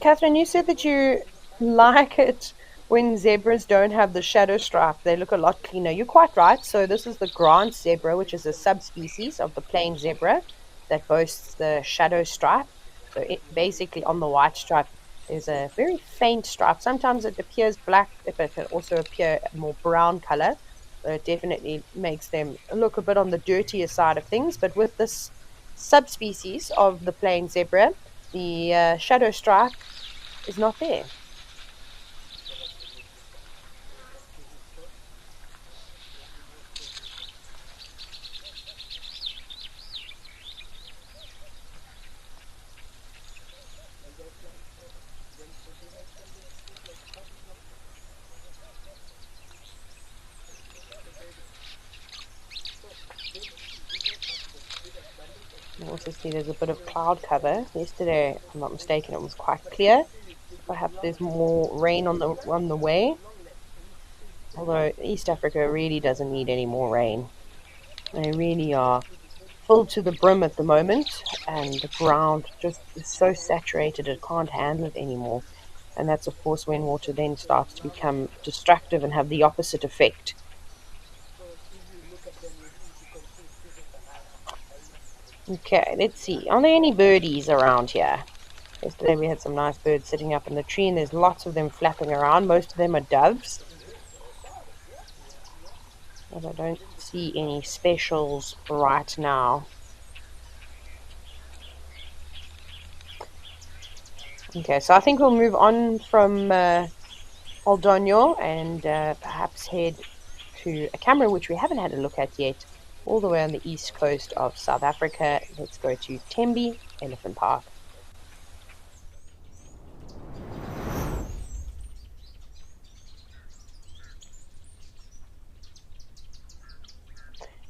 Catherine, you said that you like it when zebras don't have the shadow stripe. They look a lot cleaner. You're quite right. So this is the Grant zebra, which is a subspecies of the plain zebra that boasts the shadow stripe. So it basically on the white stripe, there's a very faint stripe. Sometimes it appears black, but it can also appear a more brown color. So it definitely makes them look a bit on the dirtier side of things. But with this subspecies of the plain zebra, the shadow stripe is not there. You also see there's a bit of cloud cover. Yesterday, if I'm not mistaken, it was quite clear. Perhaps there's more rain on the way. Although East Africa really doesn't need any more rain. They really are full to the brim at the moment, and the ground just is so saturated it can't handle it anymore. And that's of course when water then starts to become destructive and have the opposite effect. Okay, let's see. Are there any birdies around here? Yesterday we had some nice birds sitting up in the tree, and there's lots of them flapping around. Most of them are doves, but I don't see any specials right now. Okay, so I think we'll move on from Oldonyo and perhaps head to a camera which we haven't had a look at yet, all the way on the east coast of South Africa. Let's go to Tembe Elephant Park.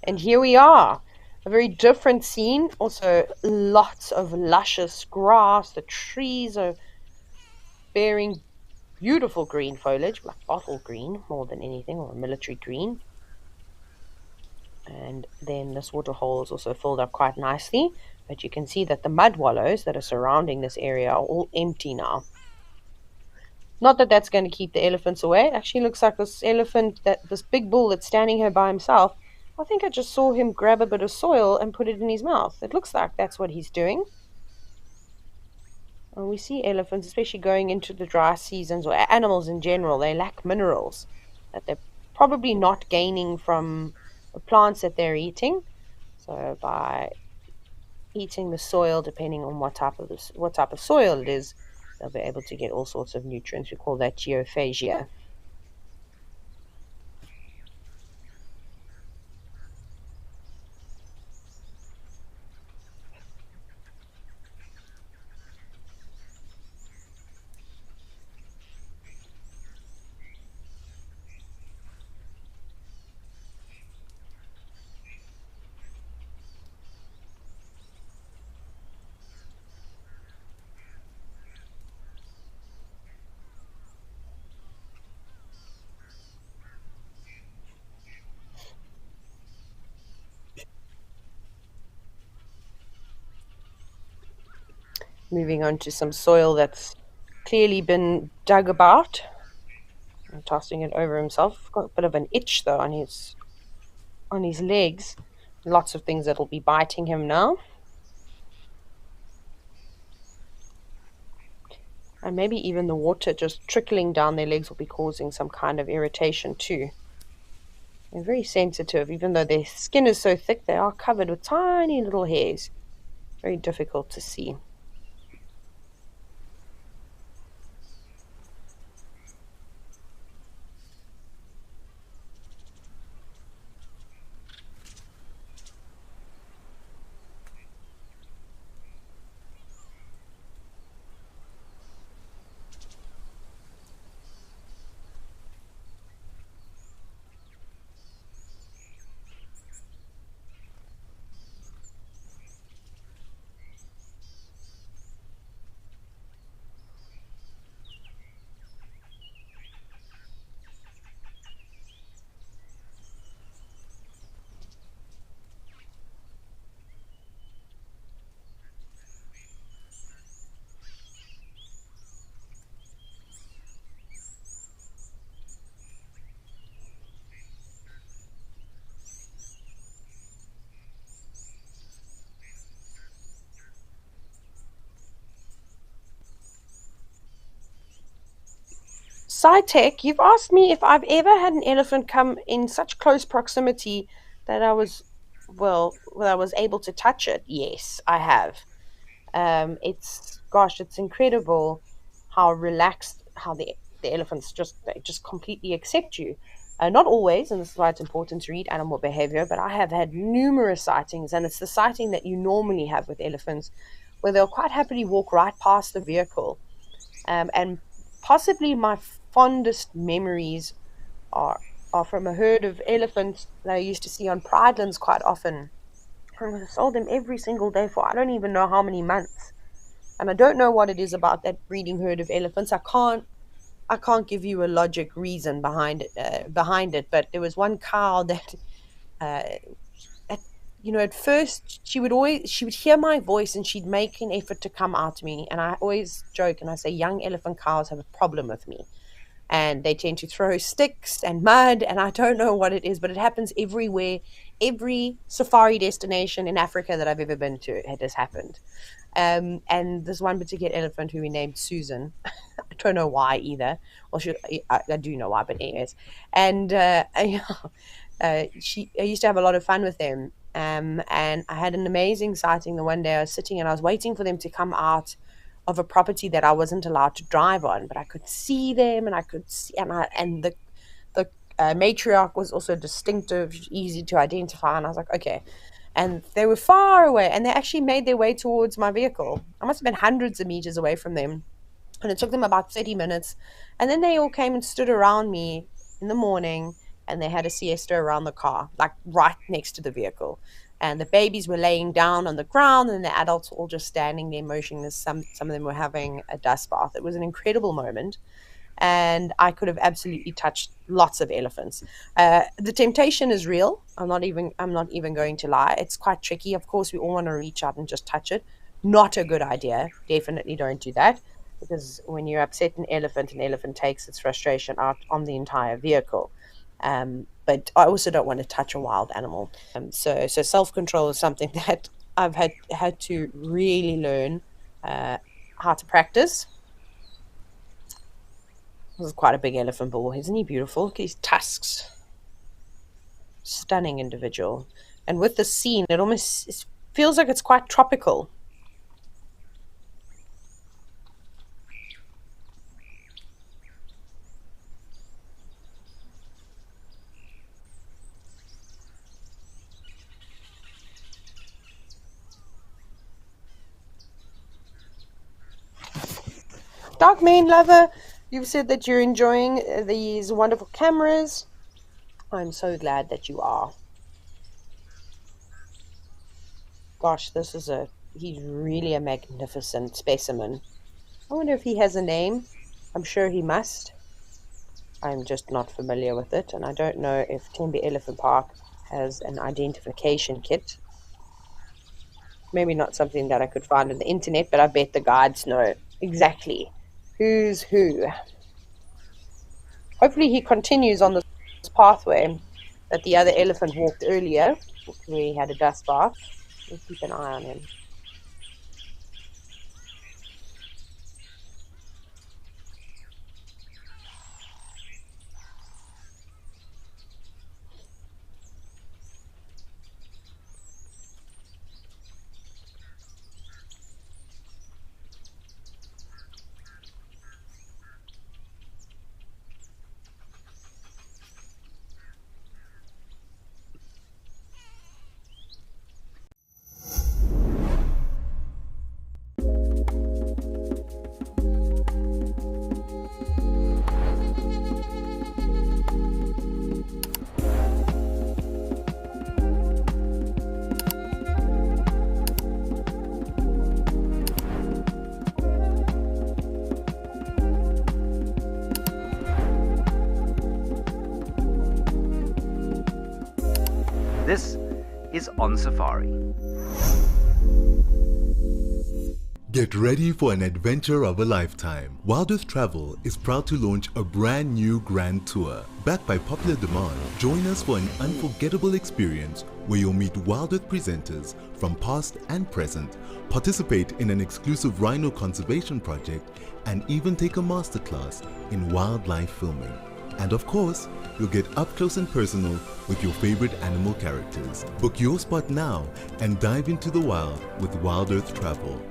And here we are, a very different scene. Also, lots of luscious grass. The trees are bearing beautiful green foliage, like bottle green more than anything, or a military green. And then this waterhole is also filled up quite nicely, but you can see that the mud wallows that are surrounding this area are all empty now. Not that that's going to keep the elephants away. It actually looks like this elephant, this big bull that's standing here by himself, I think I just saw him grab a bit of soil and put it in his mouth. It looks like that's what he's doing. And we see elephants, especially going into the dry seasons, or animals in general, they lack minerals that they're probably not gaining from the plants that they're eating. So by eating the soil, depending on what type of soil it is, they'll be able to get all sorts of nutrients. We call that geophagia. Moving on to some soil that's clearly been dug about. And tossing it over himself. Got a bit of an itch though on his legs. Lots of things that'll be biting him now. And maybe even the water just trickling down their legs will be causing some kind of irritation too. They're very sensitive, even though their skin is so thick, they are covered with tiny little hairs. Very difficult to see. SciTech, you've asked me if I've ever had an elephant come in such close proximity that I was able to touch it. Yes, I have. It's incredible how relaxed, how the elephants just completely accept you. Not always, and this is why it's important to read animal behavior, but I have had numerous sightings, and it's the sighting that you normally have with elephants, where they'll quite happily walk right past the vehicle. And possibly my fondest memories are from a herd of elephants that I used to see on pridelands quite often. I saw them every single day for I don't even know how many months. And I don't know what it is about that breeding herd of elephants. I can't give you a logic reason behind it. But there was one cow that, at first she would hear my voice and she'd make an effort to come out to me. And I always joke and I say, young elephant cows have a problem with me, and they tend to throw sticks and mud, and I don't know what it is, but it happens everywhere. Every safari destination in Africa that I've ever been to, it has happened. And this one particular elephant who we named Susan, I don't know why either. Well, I do know why, but anyways. And I used to have a lot of fun with them. And I had an amazing sighting the one day I was sitting and I was waiting for them to come out of a property that I wasn't allowed to drive on, but I could see them, and I could see, and the matriarch was also distinctive, easy to identify, and I was like, okay. And they were far away, and they actually made their way towards my vehicle. I must have been hundreds of meters away from them, and it took them about 30 minutes, and then they all came and stood around me in the morning, and they had a siesta around the car, like right next to the vehicle. And the babies were laying down on the ground, and the adults were all just standing there motionless. Some of them were having a dust bath. It was an incredible moment, and I could have absolutely touched lots of elephants. The temptation is real. I'm not even going to lie. It's quite tricky. Of course, we all want to reach out and just touch it. Not a good idea. Definitely don't do that, because when you upset an elephant takes its frustration out on the entire vehicle. But I also don't want to touch a wild animal. So self-control is something that I've had to really learn how to practice. This is quite a big elephant bull. Isn't he beautiful? Look at his tusks. Stunning individual. And with the scene, it feels like it's quite tropical. Dark Mane Lover, you've said that you're enjoying these wonderful cameras. I'm so glad that you are. Gosh, he's really a magnificent specimen. I wonder if he has a name. I'm sure he must. I'm just not familiar with it, and I don't know if Tembe Elephant Park has an identification kit. Maybe not something that I could find on the internet, but I bet the guides know exactly who's who. Hopefully he continues on this pathway that the other elephant walked earlier, where he had a dust bath. We'll keep an eye on him. This is On Safari. Get ready for an adventure of a lifetime. Wild Earth Travel is proud to launch a brand new grand tour. Backed by popular demand, join us for an unforgettable experience where you'll meet Wild Earth presenters from past and present, participate in an exclusive rhino conservation project, and even take a masterclass in wildlife filming. And of course, you'll get up close and personal with your favorite animal characters. Book your spot now and dive into the wild with Wild Earth Travel.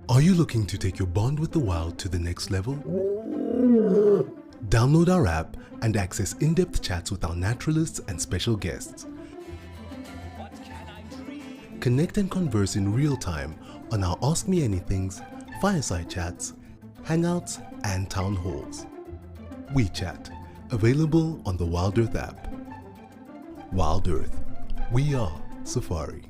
Are you looking to take your bond with the wild to the next level? Download our app and access in-depth chats with our naturalists and special guests. Connect and converse in real time on our Ask Me Anythings, fireside chats, hangouts, and town halls. WeChat, available on the Wild Earth app. Wild Earth, we are Safari.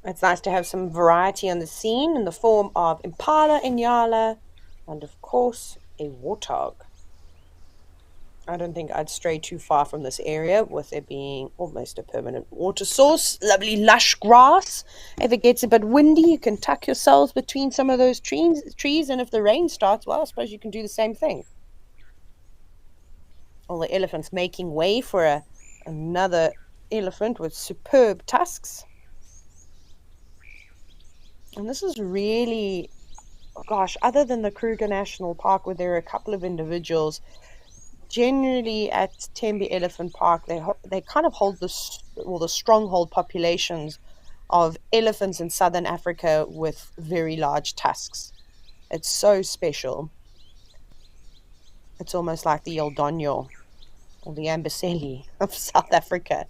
It's nice to have some variety on the scene in the form of impala, inyala, and of course a warthog. I don't think I'd stray too far from this area, with there being almost a permanent water source, lovely lush grass. If it gets a bit windy, you can tuck yourselves between some of those trees, and if the rain starts, well, I suppose you can do the same thing. All the elephants making way for another elephant with superb tusks. And this is really, gosh, other than the Kruger National Park, where there are a couple of individuals, generally at Tembe Elephant Park, they kind of hold the stronghold populations of elephants in southern Africa with very large tusks. It's so special. It's almost like the Eldonyo or the Amboseli of South Africa.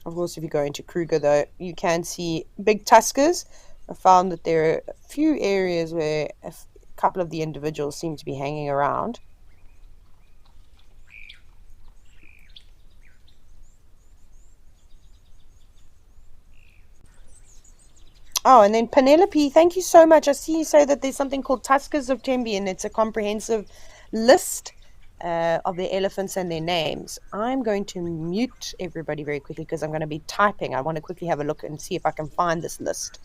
Of course, if you go into Kruger, though, you can see big tuskers. I found that there are a few areas where a couple of the individuals seem to be hanging around. Oh, and then Penelope, thank you so much. I see you say that there's something called Tuskers of Tembe, and it's a comprehensive list of the elephants and their names. I'm going to mute everybody very quickly because I'm going to be typing. I want to quickly have a look and see if I can find this list.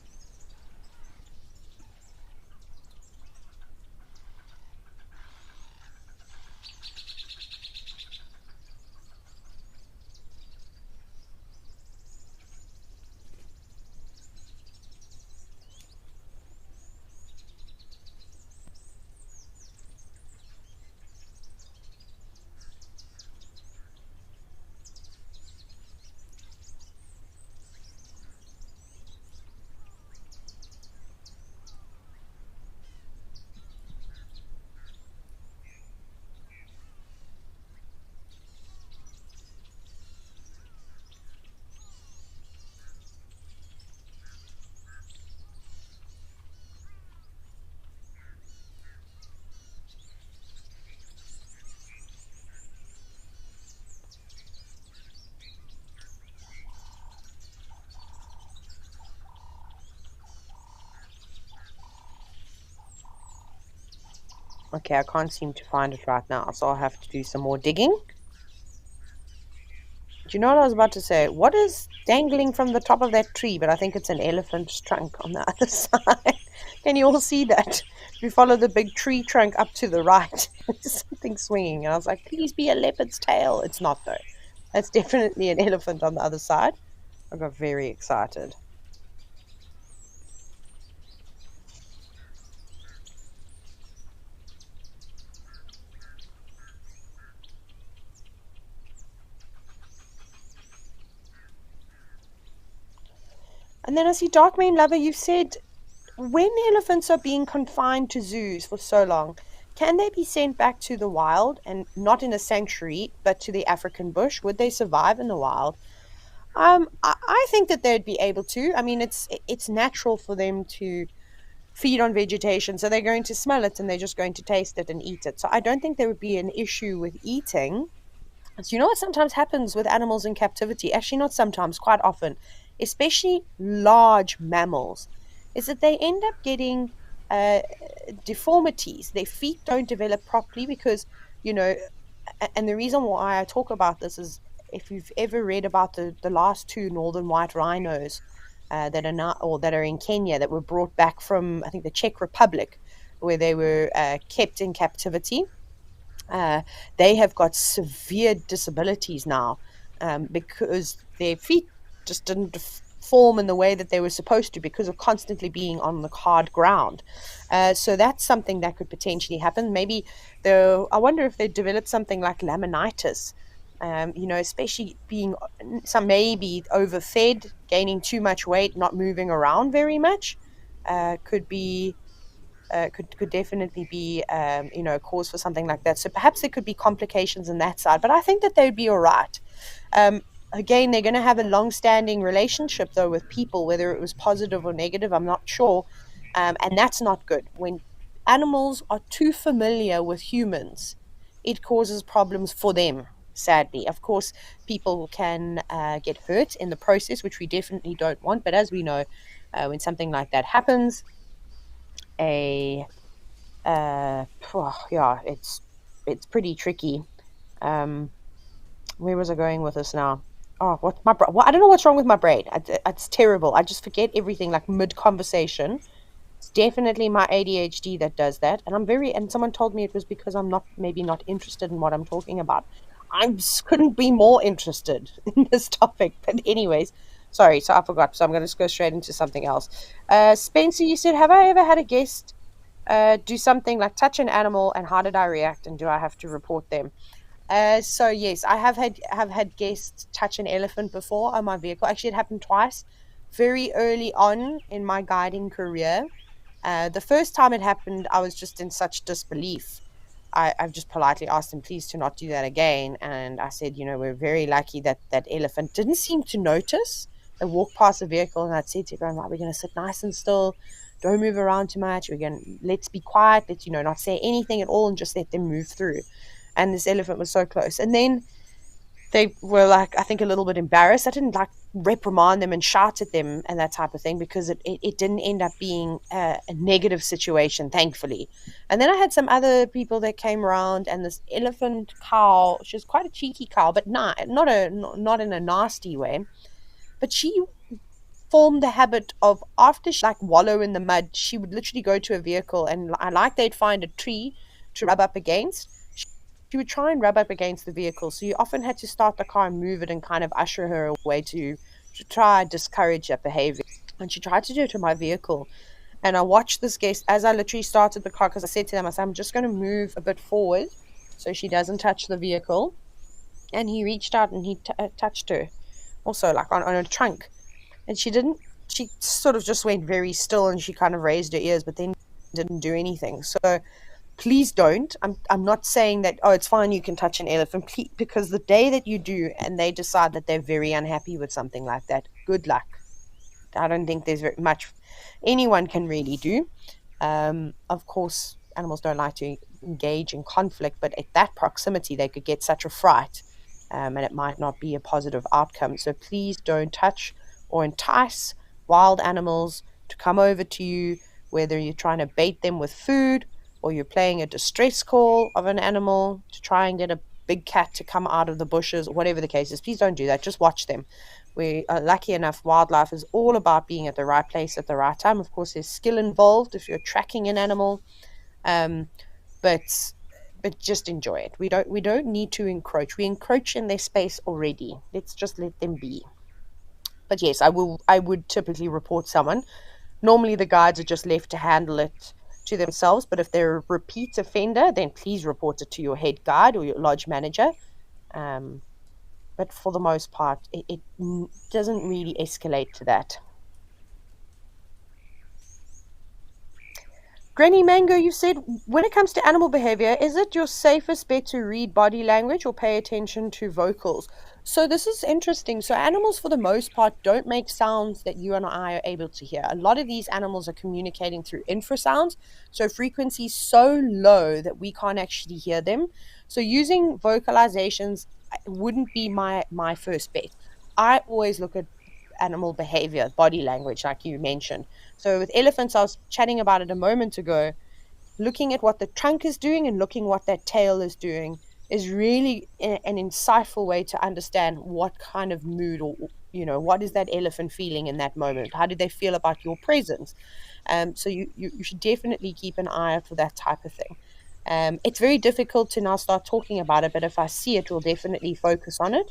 Okay, I can't seem to find it right now, so I'll have to do some more digging. Do you know what I was about to say? What is dangling from the top of that tree? But I think it's an elephant's trunk on the other side. Can you all see that? If you follow the big tree trunk up to the right, there's something swinging. And I was like, please be a leopard's tail. It's not, though. That's definitely an elephant on the other side. I got very excited. And then I see Darkmane Lover, you said, when elephants are being confined to zoos for so long, can they be sent back to the wild and not in a sanctuary, but to the African bush? Would they survive in the wild? I think that they'd be able to. I mean, it's natural for them to feed on vegetation, so they're going to smell it and they're just going to taste it and eat it. So I don't think there would be an issue with eating. So you know what sometimes happens with animals in captivity? Actually, not sometimes, quite often, especially large mammals, is that they end up getting uh, deformities. Their feet don't develop properly because, you know, and the reason why I talk about this is if you've ever read about the last two northern white rhinos that are not, or that are in Kenya, that were brought back from, I think, the Czech Republic, where they were kept in captivity. Uh, they have got severe disabilities now because their feet just didn't form in the way that they were supposed to because of constantly being on the hard ground. So that's something that could potentially happen. Maybe, though, I wonder if they develop something like laminitis. Especially being some maybe overfed, gaining too much weight, not moving around very much, could be could definitely be a cause for something like that. So perhaps there could be complications in that side, but I think that they'd be all right. Again, they're going to have a long-standing relationship though with people, whether it was positive or negative, I'm not sure, and that's not good. When animals are too familiar with humans, it causes problems for them. Sadly, of course, people can get hurt in the process, which we definitely don't want. But as we know, when something like that happens, a yeah, it's pretty tricky. Where was I going with this now? Oh, I don't know what's wrong with my brain. It's terrible. I just forget everything like mid conversation. It's definitely my ADHD that does that, and someone told me it was because I'm maybe not interested in what I'm talking about. Couldn't be more interested in this topic, but anyways, sorry. So I forgot. So I'm going to go straight into something else. Spencer, you said, have I ever had a guest do something like touch an animal, and how did I react, and do I have to report them? So yes, I have had guests touch an elephant before on my vehicle. Actually, it happened twice, very early on in my guiding career. The first time it happened, I was just in such disbelief. I've just politely asked him, please, to not do that again. And I said, we're very lucky that that elephant didn't seem to notice. I walked past the vehicle and I'd said to him, like, we're going to sit nice and still. Don't move around too much. Let's be quiet. Let's, not say anything at all and just let them move through. And this elephant was so close. And then they were like, I think, a little bit embarrassed. I didn't like reprimand them and shout at them and that type of thing, because it didn't end up being a negative situation, thankfully. And then I had some other people that came around, and this elephant cow, she was quite a cheeky cow, but not in a nasty way. But she formed the habit of, after she like wallow in the mud, she would literally go to a vehicle, and I like they'd find a tree to rub up against. She would try and rub up against the vehicle, so you often had to start the car and move it and kind of usher her away to try and discourage that behavior. And she tried to do it to my vehicle. And I watched this guest as I literally started the car, because I said to them, I said, I'm just going to move a bit forward so she doesn't touch the vehicle. And he reached out and he touched her also, like on her trunk. And she sort of just went very still, and she kind of raised her ears, but then didn't do anything. So please don't. I'm not saying that, it's fine, you can touch an elephant, please, because the day that you do and they decide that they're very unhappy with something like that, good luck. I don't think there's very much anyone can really do. Of course, animals don't like to engage in conflict, but at that proximity, they could get such a fright, and it might not be a positive outcome. So please don't touch or entice wild animals to come over to you, whether you're trying to bait them with food or you're playing a distress call of an animal to try and get a big cat to come out of the bushes, or whatever the case is. Please don't do that. Just watch them. We are lucky enough, wildlife is all about being at the right place at the right time. Of course, there's skill involved if you're tracking an animal, but just enjoy it. We don't need to encroach. We encroach in their space already. Let's just let them be. But yes, I would typically report someone. Normally the guides are just left to handle it to themselves, but if they're a repeat offender, then please report it to your head guide or your lodge manager. But for the most part, it doesn't really escalate to that. Granny Mango, you said, when it comes to animal behavior, is it your safest bet to read body language or pay attention to vocals? So this is interesting. So animals, for the most part, don't make sounds that you and I are able to hear. A lot of these animals are communicating through infrasounds, so frequencies so low that we can't actually hear them. So using vocalizations wouldn't be my first bet. I always look at animal behavior, body language, like you mentioned. So with elephants, I was chatting about it a moment ago, looking at what the trunk is doing and looking what that tail is doing is really an insightful way to understand what kind of mood, or what is that elephant feeling in that moment. How do they feel about your presence? So you should definitely keep an eye out for that type of thing. It's very difficult to now start talking about it, but if I see it, we'll definitely focus on it.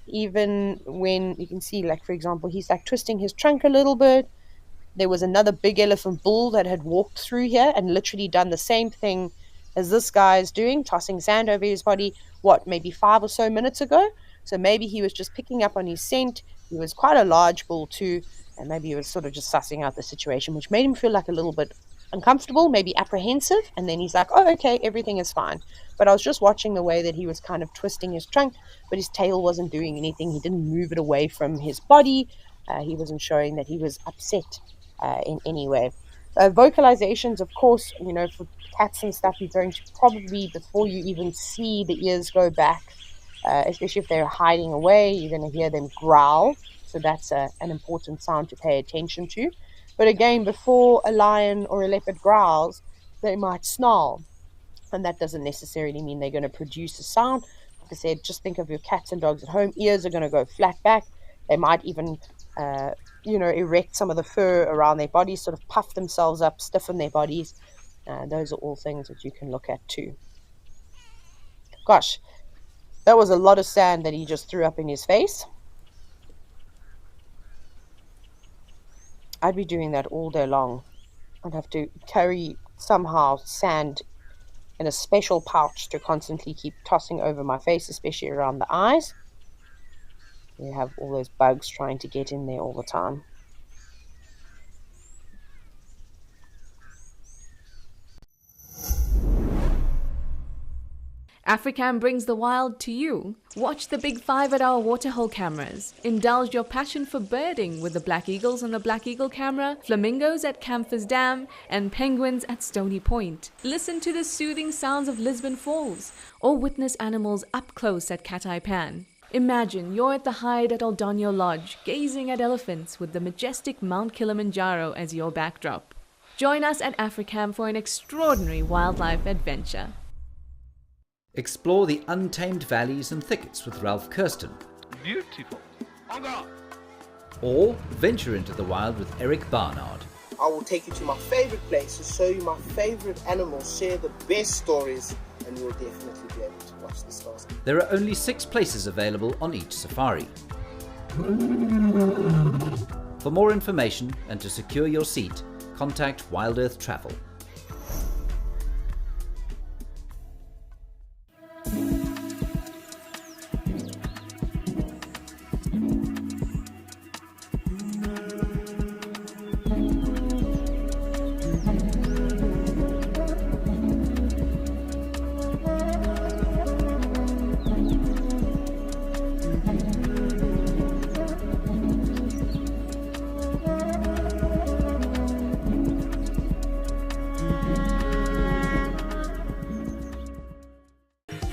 Even when you can see, like, for example, he's like twisting his trunk a little bit. There was another big elephant bull that had walked through here and literally done the same thing as this guy is doing, tossing sand over his body, maybe 5 or so minutes ago. So maybe he was just picking up on his scent. He was quite a large bull too, and maybe he was sort of just sussing out the situation, which made him feel like a little bit uncomfortable, maybe apprehensive. And then he's like, oh, okay, everything is fine. But I was just watching the way that he was kind of twisting his trunk, but his tail wasn't doing anything. He didn't move it away from his body. He wasn't showing that he was upset in any way. Vocalizations, of course, for cats and stuff, you're going to probably, before you even see the ears go back, especially if they're hiding away, you're going to hear them growl. So that's an important sound to pay attention to. But again, before a lion or a leopard growls, they might snarl. And that doesn't necessarily mean they're going to produce a sound. Like I said, just think of your cats and dogs at home. Ears are going to go flat back. They might even, erect some of the fur around their bodies, sort of puff themselves up, stiffen their bodies. Those are all things that you can look at too. Gosh, that was a lot of sand that he just threw up in his face. I'd be doing that all day long. I'd have to carry somehow sand in a special pouch to constantly keep tossing over my face, especially around the eyes. You have all those bugs trying to get in there all the time. Africam brings the wild to you. Watch the big 5 at our waterhole cameras. Indulge your passion for birding with the black eagles on the Black Eagle camera, flamingos at Camphor's Dam, and penguins at Stony Point. Listen to the soothing sounds of Lisbon Falls, or witness animals up close at Cat-Eye Pan. Imagine you're at the hide at Aldonyo Lodge, gazing at elephants with the majestic Mount Kilimanjaro as your backdrop. Join us at Africam for an extraordinary wildlife adventure. Explore the untamed valleys and thickets with Ralph Kirsten. Beautiful. Or venture into the wild with Eric Barnard. I will take you to my favorite places, show you my favorite animals, share the best stories, and you'll definitely be able to watch the stars. There are only 6 places available on each safari. For more information and to secure your seat, contact Wild Earth Travel.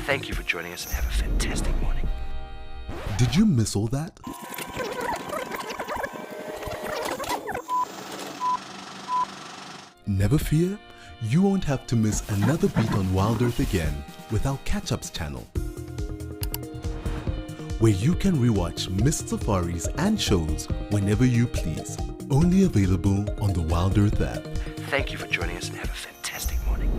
Thank you for joining us and have a fantastic morning. Did you miss all that? Never fear, you won't have to miss another beat on Wild Earth again with our Catch-Ups channel, where you can rewatch missed safaris and shows whenever you please. Only available on the Wild Earth app. Thank you for joining us and have a fantastic morning.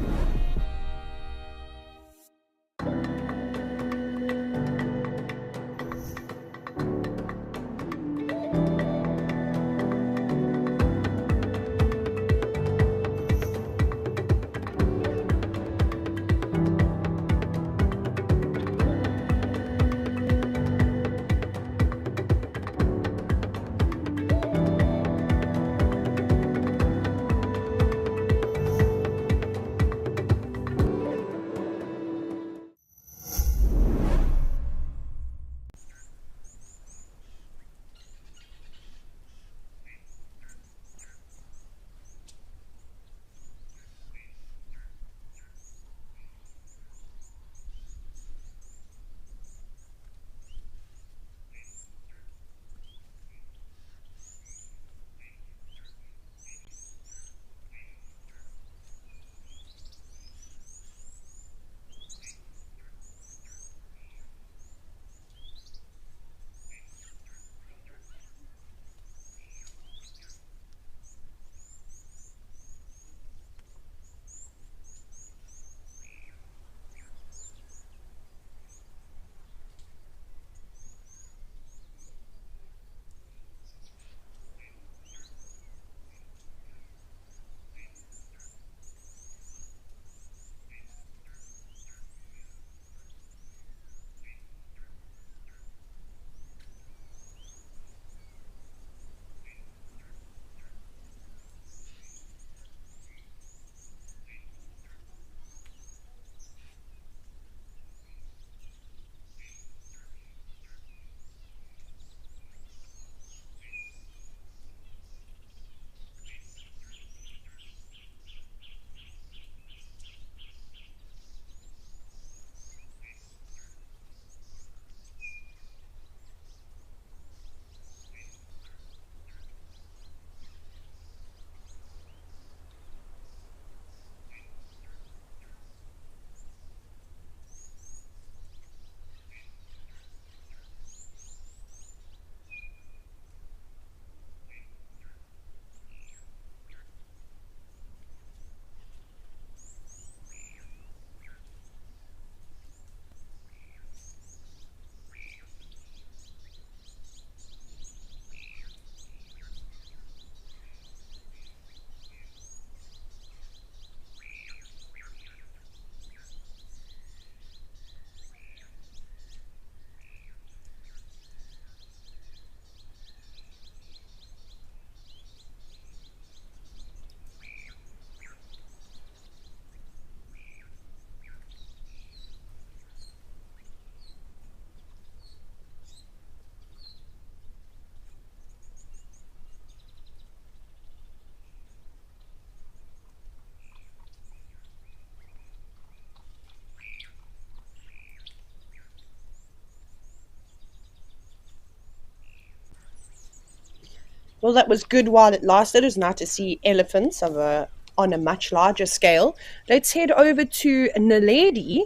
Well, that was good while it lasted. It was nice to see elephants on a much larger scale. Let's head over to Naledi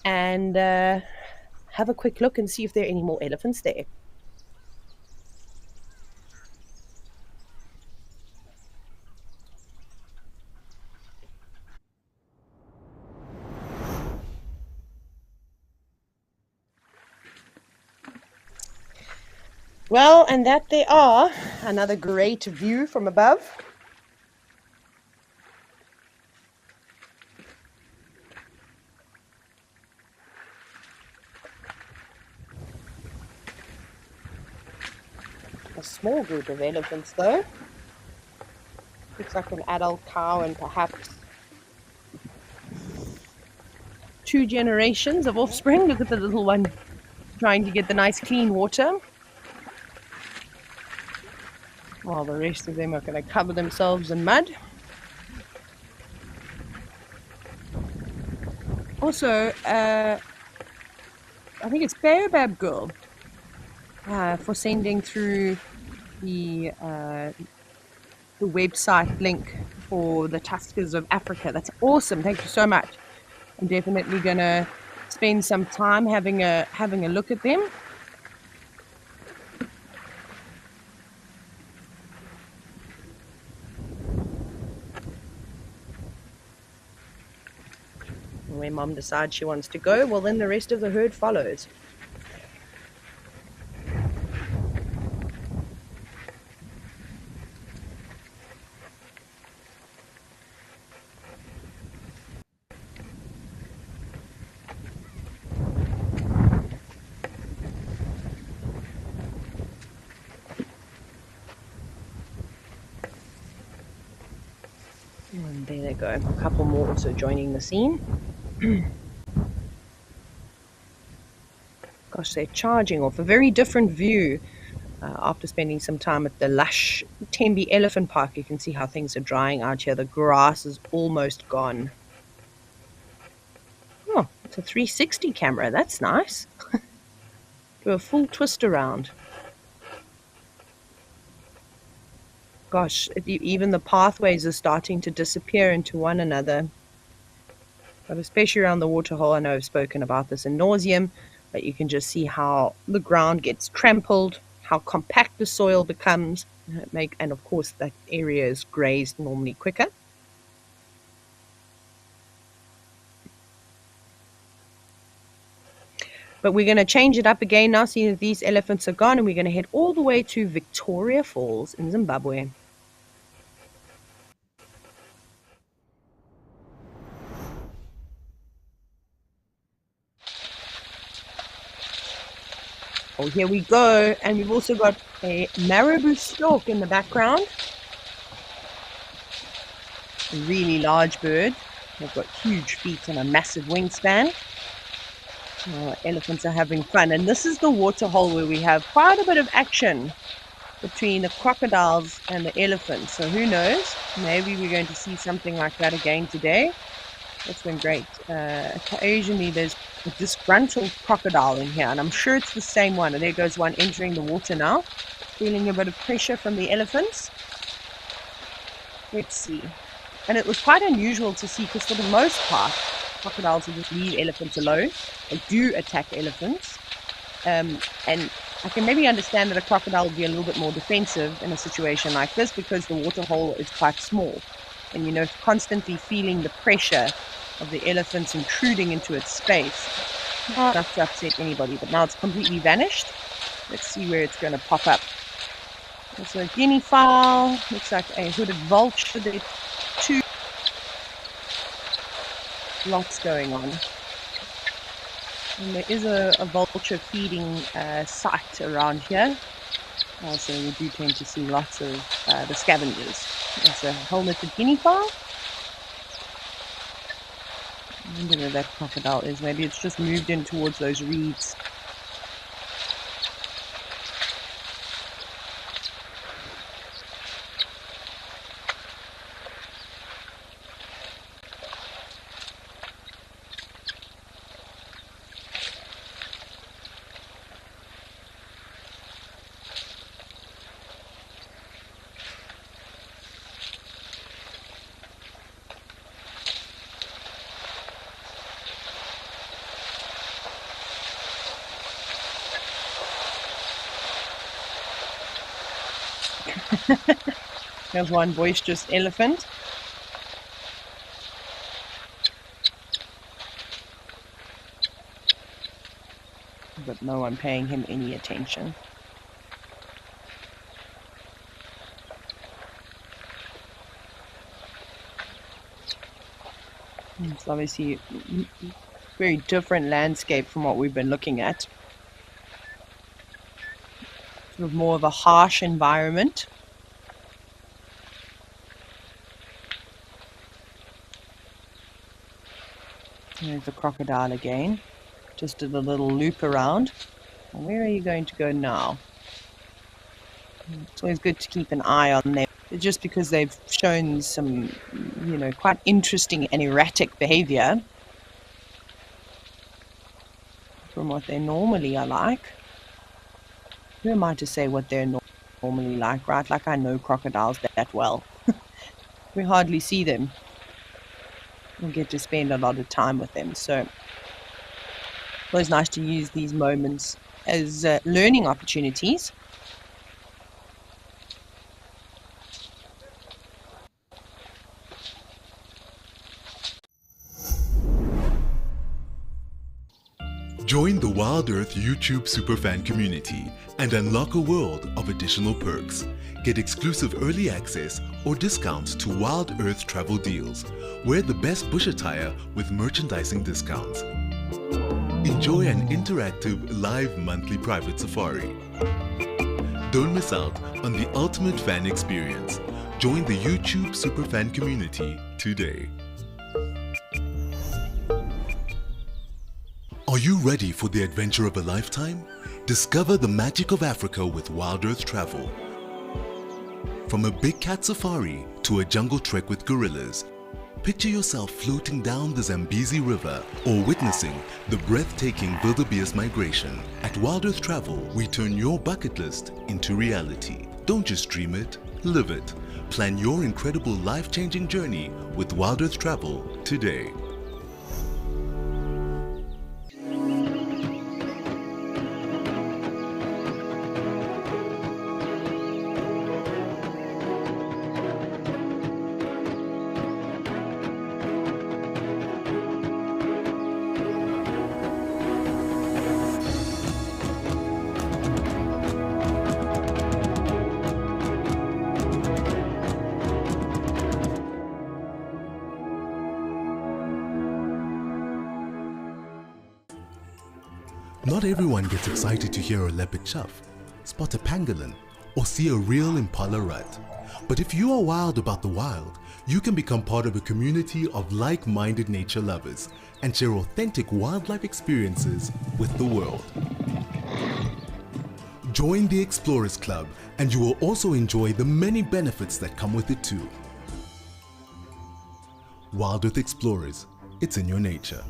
and have a quick look and see if there are any more elephants there. Well, and that they are. Another great view from above. A small group of elephants, though. Looks like an adult cow and perhaps 2 generations of offspring. Look at the little one trying to get the nice clean water, while the rest of them are going to cover themselves in mud. Also, I think it's Baobab Girl for sending through the website link for the Tuskers of Africa. That's awesome. Thank you so much. I'm definitely going to spend some time having a look at them. And when Mom decides she wants to go, well, then the rest of the herd follows. And there they go. A couple more also joining the scene. Gosh, they're charging off. A very different view after spending some time at the lush Tembe Elephant Park. You can see how things are drying out here. The grass is almost gone. Oh, it's a 360 camera. That's nice. Do a full twist around. Gosh, even the pathways are starting to disappear into one another. But especially around the waterhole, I know I've spoken about this in nauseam, but you can just see how the ground gets trampled, how compact the soil becomes, and of course that area is grazed normally quicker. But we're going to change it up again now, seeing that these elephants are gone, and we're going to head all the way to Victoria Falls in Zimbabwe. Oh, here we go. And we've also got a marabou stork in the background. A really large bird. They've got huge feet and a massive wingspan. Oh, elephants are having fun. And this is the waterhole where we have quite a bit of action between the crocodiles and the elephants. So who knows? Maybe we're going to see something like that again today. That's been great. Occasionally there's a disgruntled crocodile in here, and I'm sure it's the same one. And there goes one entering the water now, feeling a bit of pressure from the elephants. Let's see. And it was quite unusual to see, because for the most part, crocodiles will just leave elephants alone. They do attack elephants. And I can maybe understand that a crocodile would be a little bit more defensive in a situation like this, because the waterhole is quite small. And, constantly feeling the pressure of the elephants intruding into its space. Not to upset anybody, but now it's completely vanished. Let's see where it's going to pop up. There's a guinea fowl. Looks like a hooded vulture. There too. Lots going on. And there is a vulture feeding site around here. So we do tend to see lots of the scavengers. There's a helmeted guinea fowl. I wonder where that crocodile is. Maybe it's just moved in towards those reeds. There's one boisterous elephant. But no one paying him any attention. It's obviously a very different landscape from what we've been looking at. Sort of more of a harsh environment. There's the crocodile again. Just did a little loop around. Where are you going to go now? It's always good to keep an eye on them, just because they've shown some, quite interesting and erratic behavior from what they normally are like. Who am I to say what they're normally like, right? Like I know crocodiles that well. We hardly see them. We get to spend a lot of time with them. So it's always nice to use these moments as learning opportunities. Join the Wild Earth YouTube Superfan community and unlock a world of additional perks. Get exclusive early access or discounts to Wild Earth travel deals. Wear the best bush attire with merchandising discounts. Enjoy an interactive live monthly private safari. Don't miss out on the ultimate fan experience. Join the YouTube Superfan community today. Are you ready for the adventure of a lifetime? Discover the magic of Africa with Wild Earth Travel. From a big cat safari to a jungle trek with gorillas, picture yourself floating down the Zambezi River or witnessing the breathtaking wildebeest migration. At Wild Earth Travel, we turn your bucket list into reality. Don't just dream it, live it. Plan your incredible life-changing journey with Wild Earth Travel today. Not everyone gets excited to hear a leopard chuff, spot a pangolin, or see a real impala rut. But if you are wild about the wild, you can become part of a community of like-minded nature lovers and share authentic wildlife experiences with the world. Join the Explorers Club and you will also enjoy the many benefits that come with it too. Wild Earth Explorers, it's in your nature.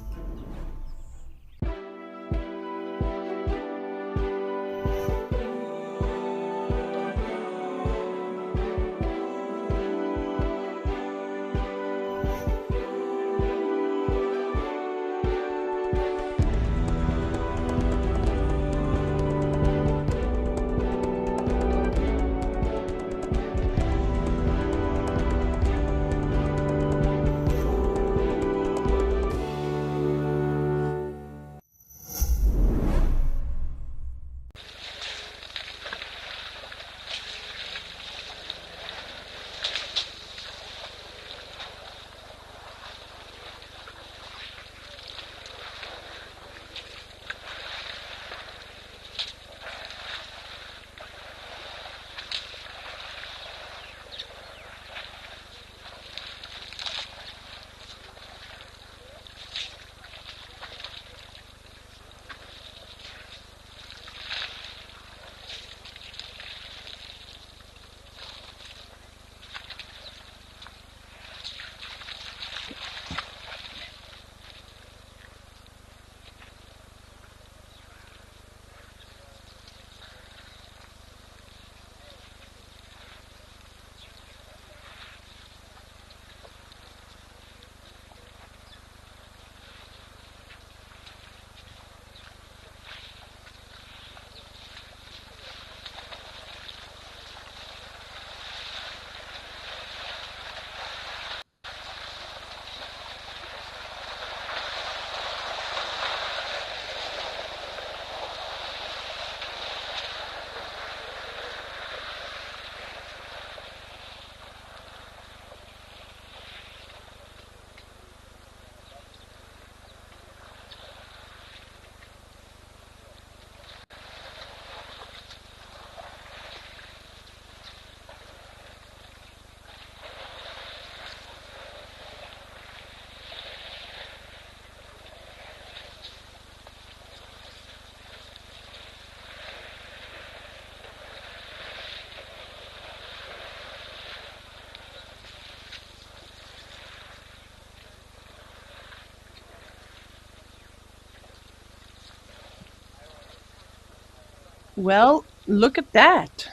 Well, look at that.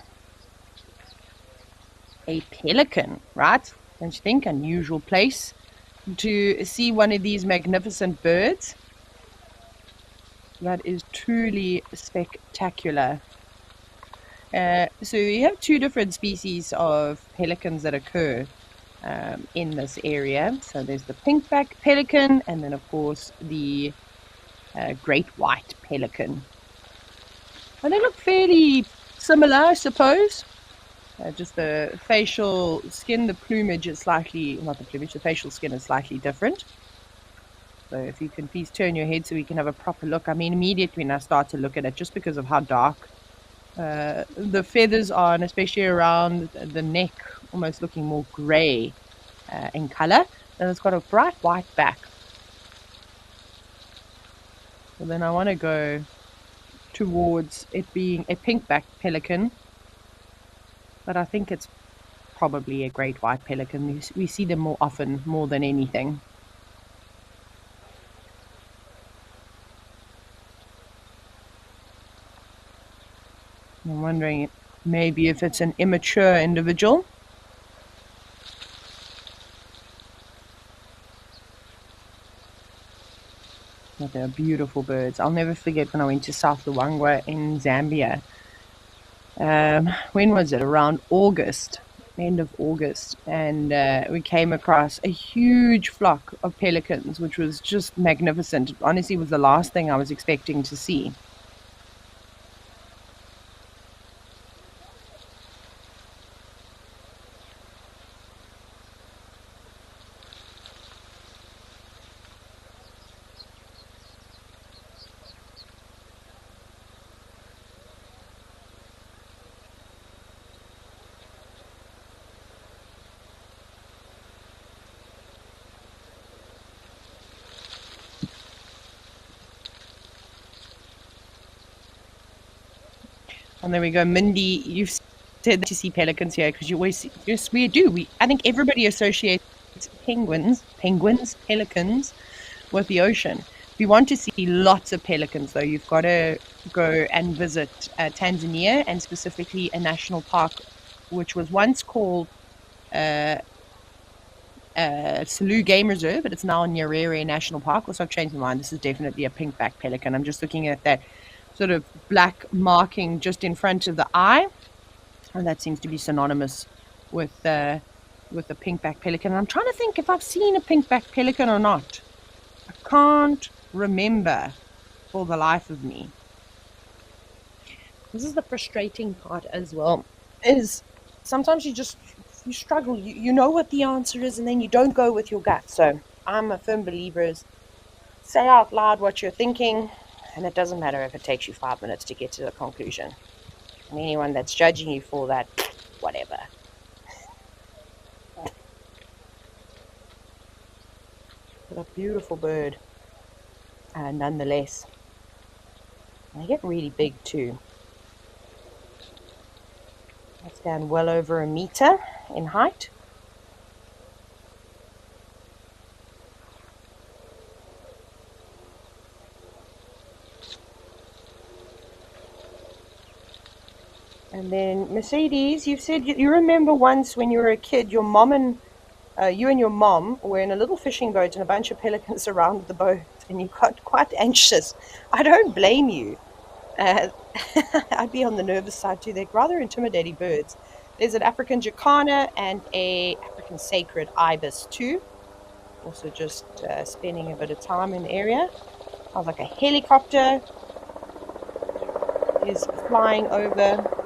A pelican, right? Don't you think? Unusual place to see one of these magnificent birds. That is truly spectacular. So you have two different species of pelicans that occur in this area. So there's the pinkback pelican, and then of course the great white pelican. And they look fairly similar, I suppose. Just the facial skin, the plumage is slightly, not the plumage, the facial skin is slightly different. So if you can please turn your head so we can have a proper look. I mean, immediately when I start to look at it, just because of how dark the feathers are, and especially around the neck, almost looking more gray in color. And it's got a bright white back. So then I want to go towards it being a pinkback pelican, but I think it's probably a great white pelican. We see them more often, more than anything. I'm wondering maybe if it's an immature individual. But they're beautiful birds. I'll never forget when I went to South Luangwa in Zambia. When was it? Around August, end of August. And we came across a huge flock of pelicans, which was just magnificent. It honestly was the last thing I was expecting to see. And there we go. Mindy, you've said that you see pelicans here because you always see, yes, we do. I think everybody associates pelicans with the ocean. If you want to see lots of pelicans, though, you've got to go and visit Tanzania, and specifically a national park, which was once called Selous Game Reserve, but it's now Nyerere National Park. Also, I've changed my mind. This is definitely a pinkback pelican. I'm just looking at that sort of black marking just in front of the eye, and that seems to be synonymous with the pinkback pelican. And I'm trying to think if I've seen a pinkback pelican or not. I can't remember for the life of me. This is the frustrating part as well, is sometimes you struggle. You know what the answer is, and then you don't go with your gut. So I'm a firm believer is say out loud what you're thinking, and it doesn't matter if it takes you 5 minutes to get to the conclusion. And anyone that's judging you for that, whatever. But a beautiful bird, nonetheless. And they get really big too. They stand well over a meter in height. And then Mercedes, you said you remember once when you were a kid, your mom and you and your mom were in a little fishing boat and a bunch of pelicans surrounded the boat, and you got quite anxious. I don't blame you. I'd be on the nervous side too. They're rather intimidating birds. There's an African jacana and a African sacred ibis too. Also just spending a bit of time in the area. Sounds like a helicopter is flying over.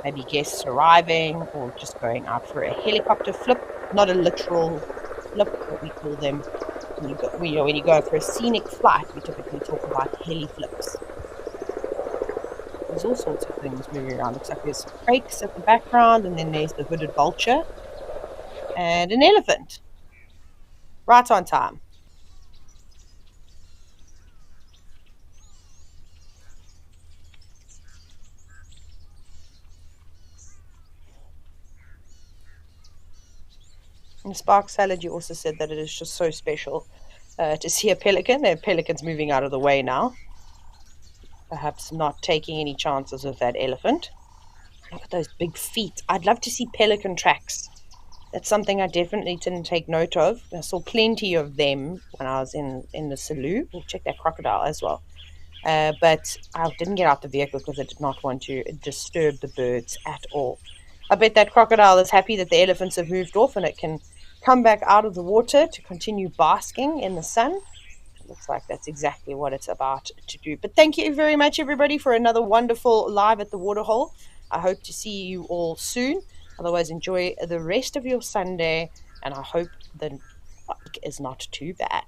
Maybe guests arriving or just going out for a helicopter flip. Not a literal flip, what we call them. When you go for a scenic flight, we typically talk about heli flips. There's all sorts of things moving around. Looks like there's craics at the background, and then there's the hooded vulture and an elephant. Right on time. In Spark Salad, you also said that it is just so special to see a pelican. There are pelicans moving out of the way now. perhaps not taking any chances with that elephant. Look at those big feet. I'd love to see pelican tracks. That's something I definitely didn't take note of. I saw plenty of them when I was in the Salou. We'll check that crocodile as well. But I didn't get out the vehicle because I did not want to disturb the birds at all. I bet that crocodile is happy that the elephants have moved off and it can come back out of the water to continue basking in the sun. Looks like that's exactly what it's about to do. But thank you very much, everybody, for another wonderful live at the Waterhole. I hope to see you all soon. Otherwise, enjoy the rest of your Sunday, and I hope the week is not too bad.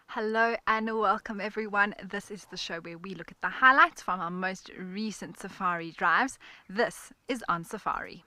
Hello and welcome everyone. This is the show where we look at the highlights from our most recent safari drives. This is On Safari.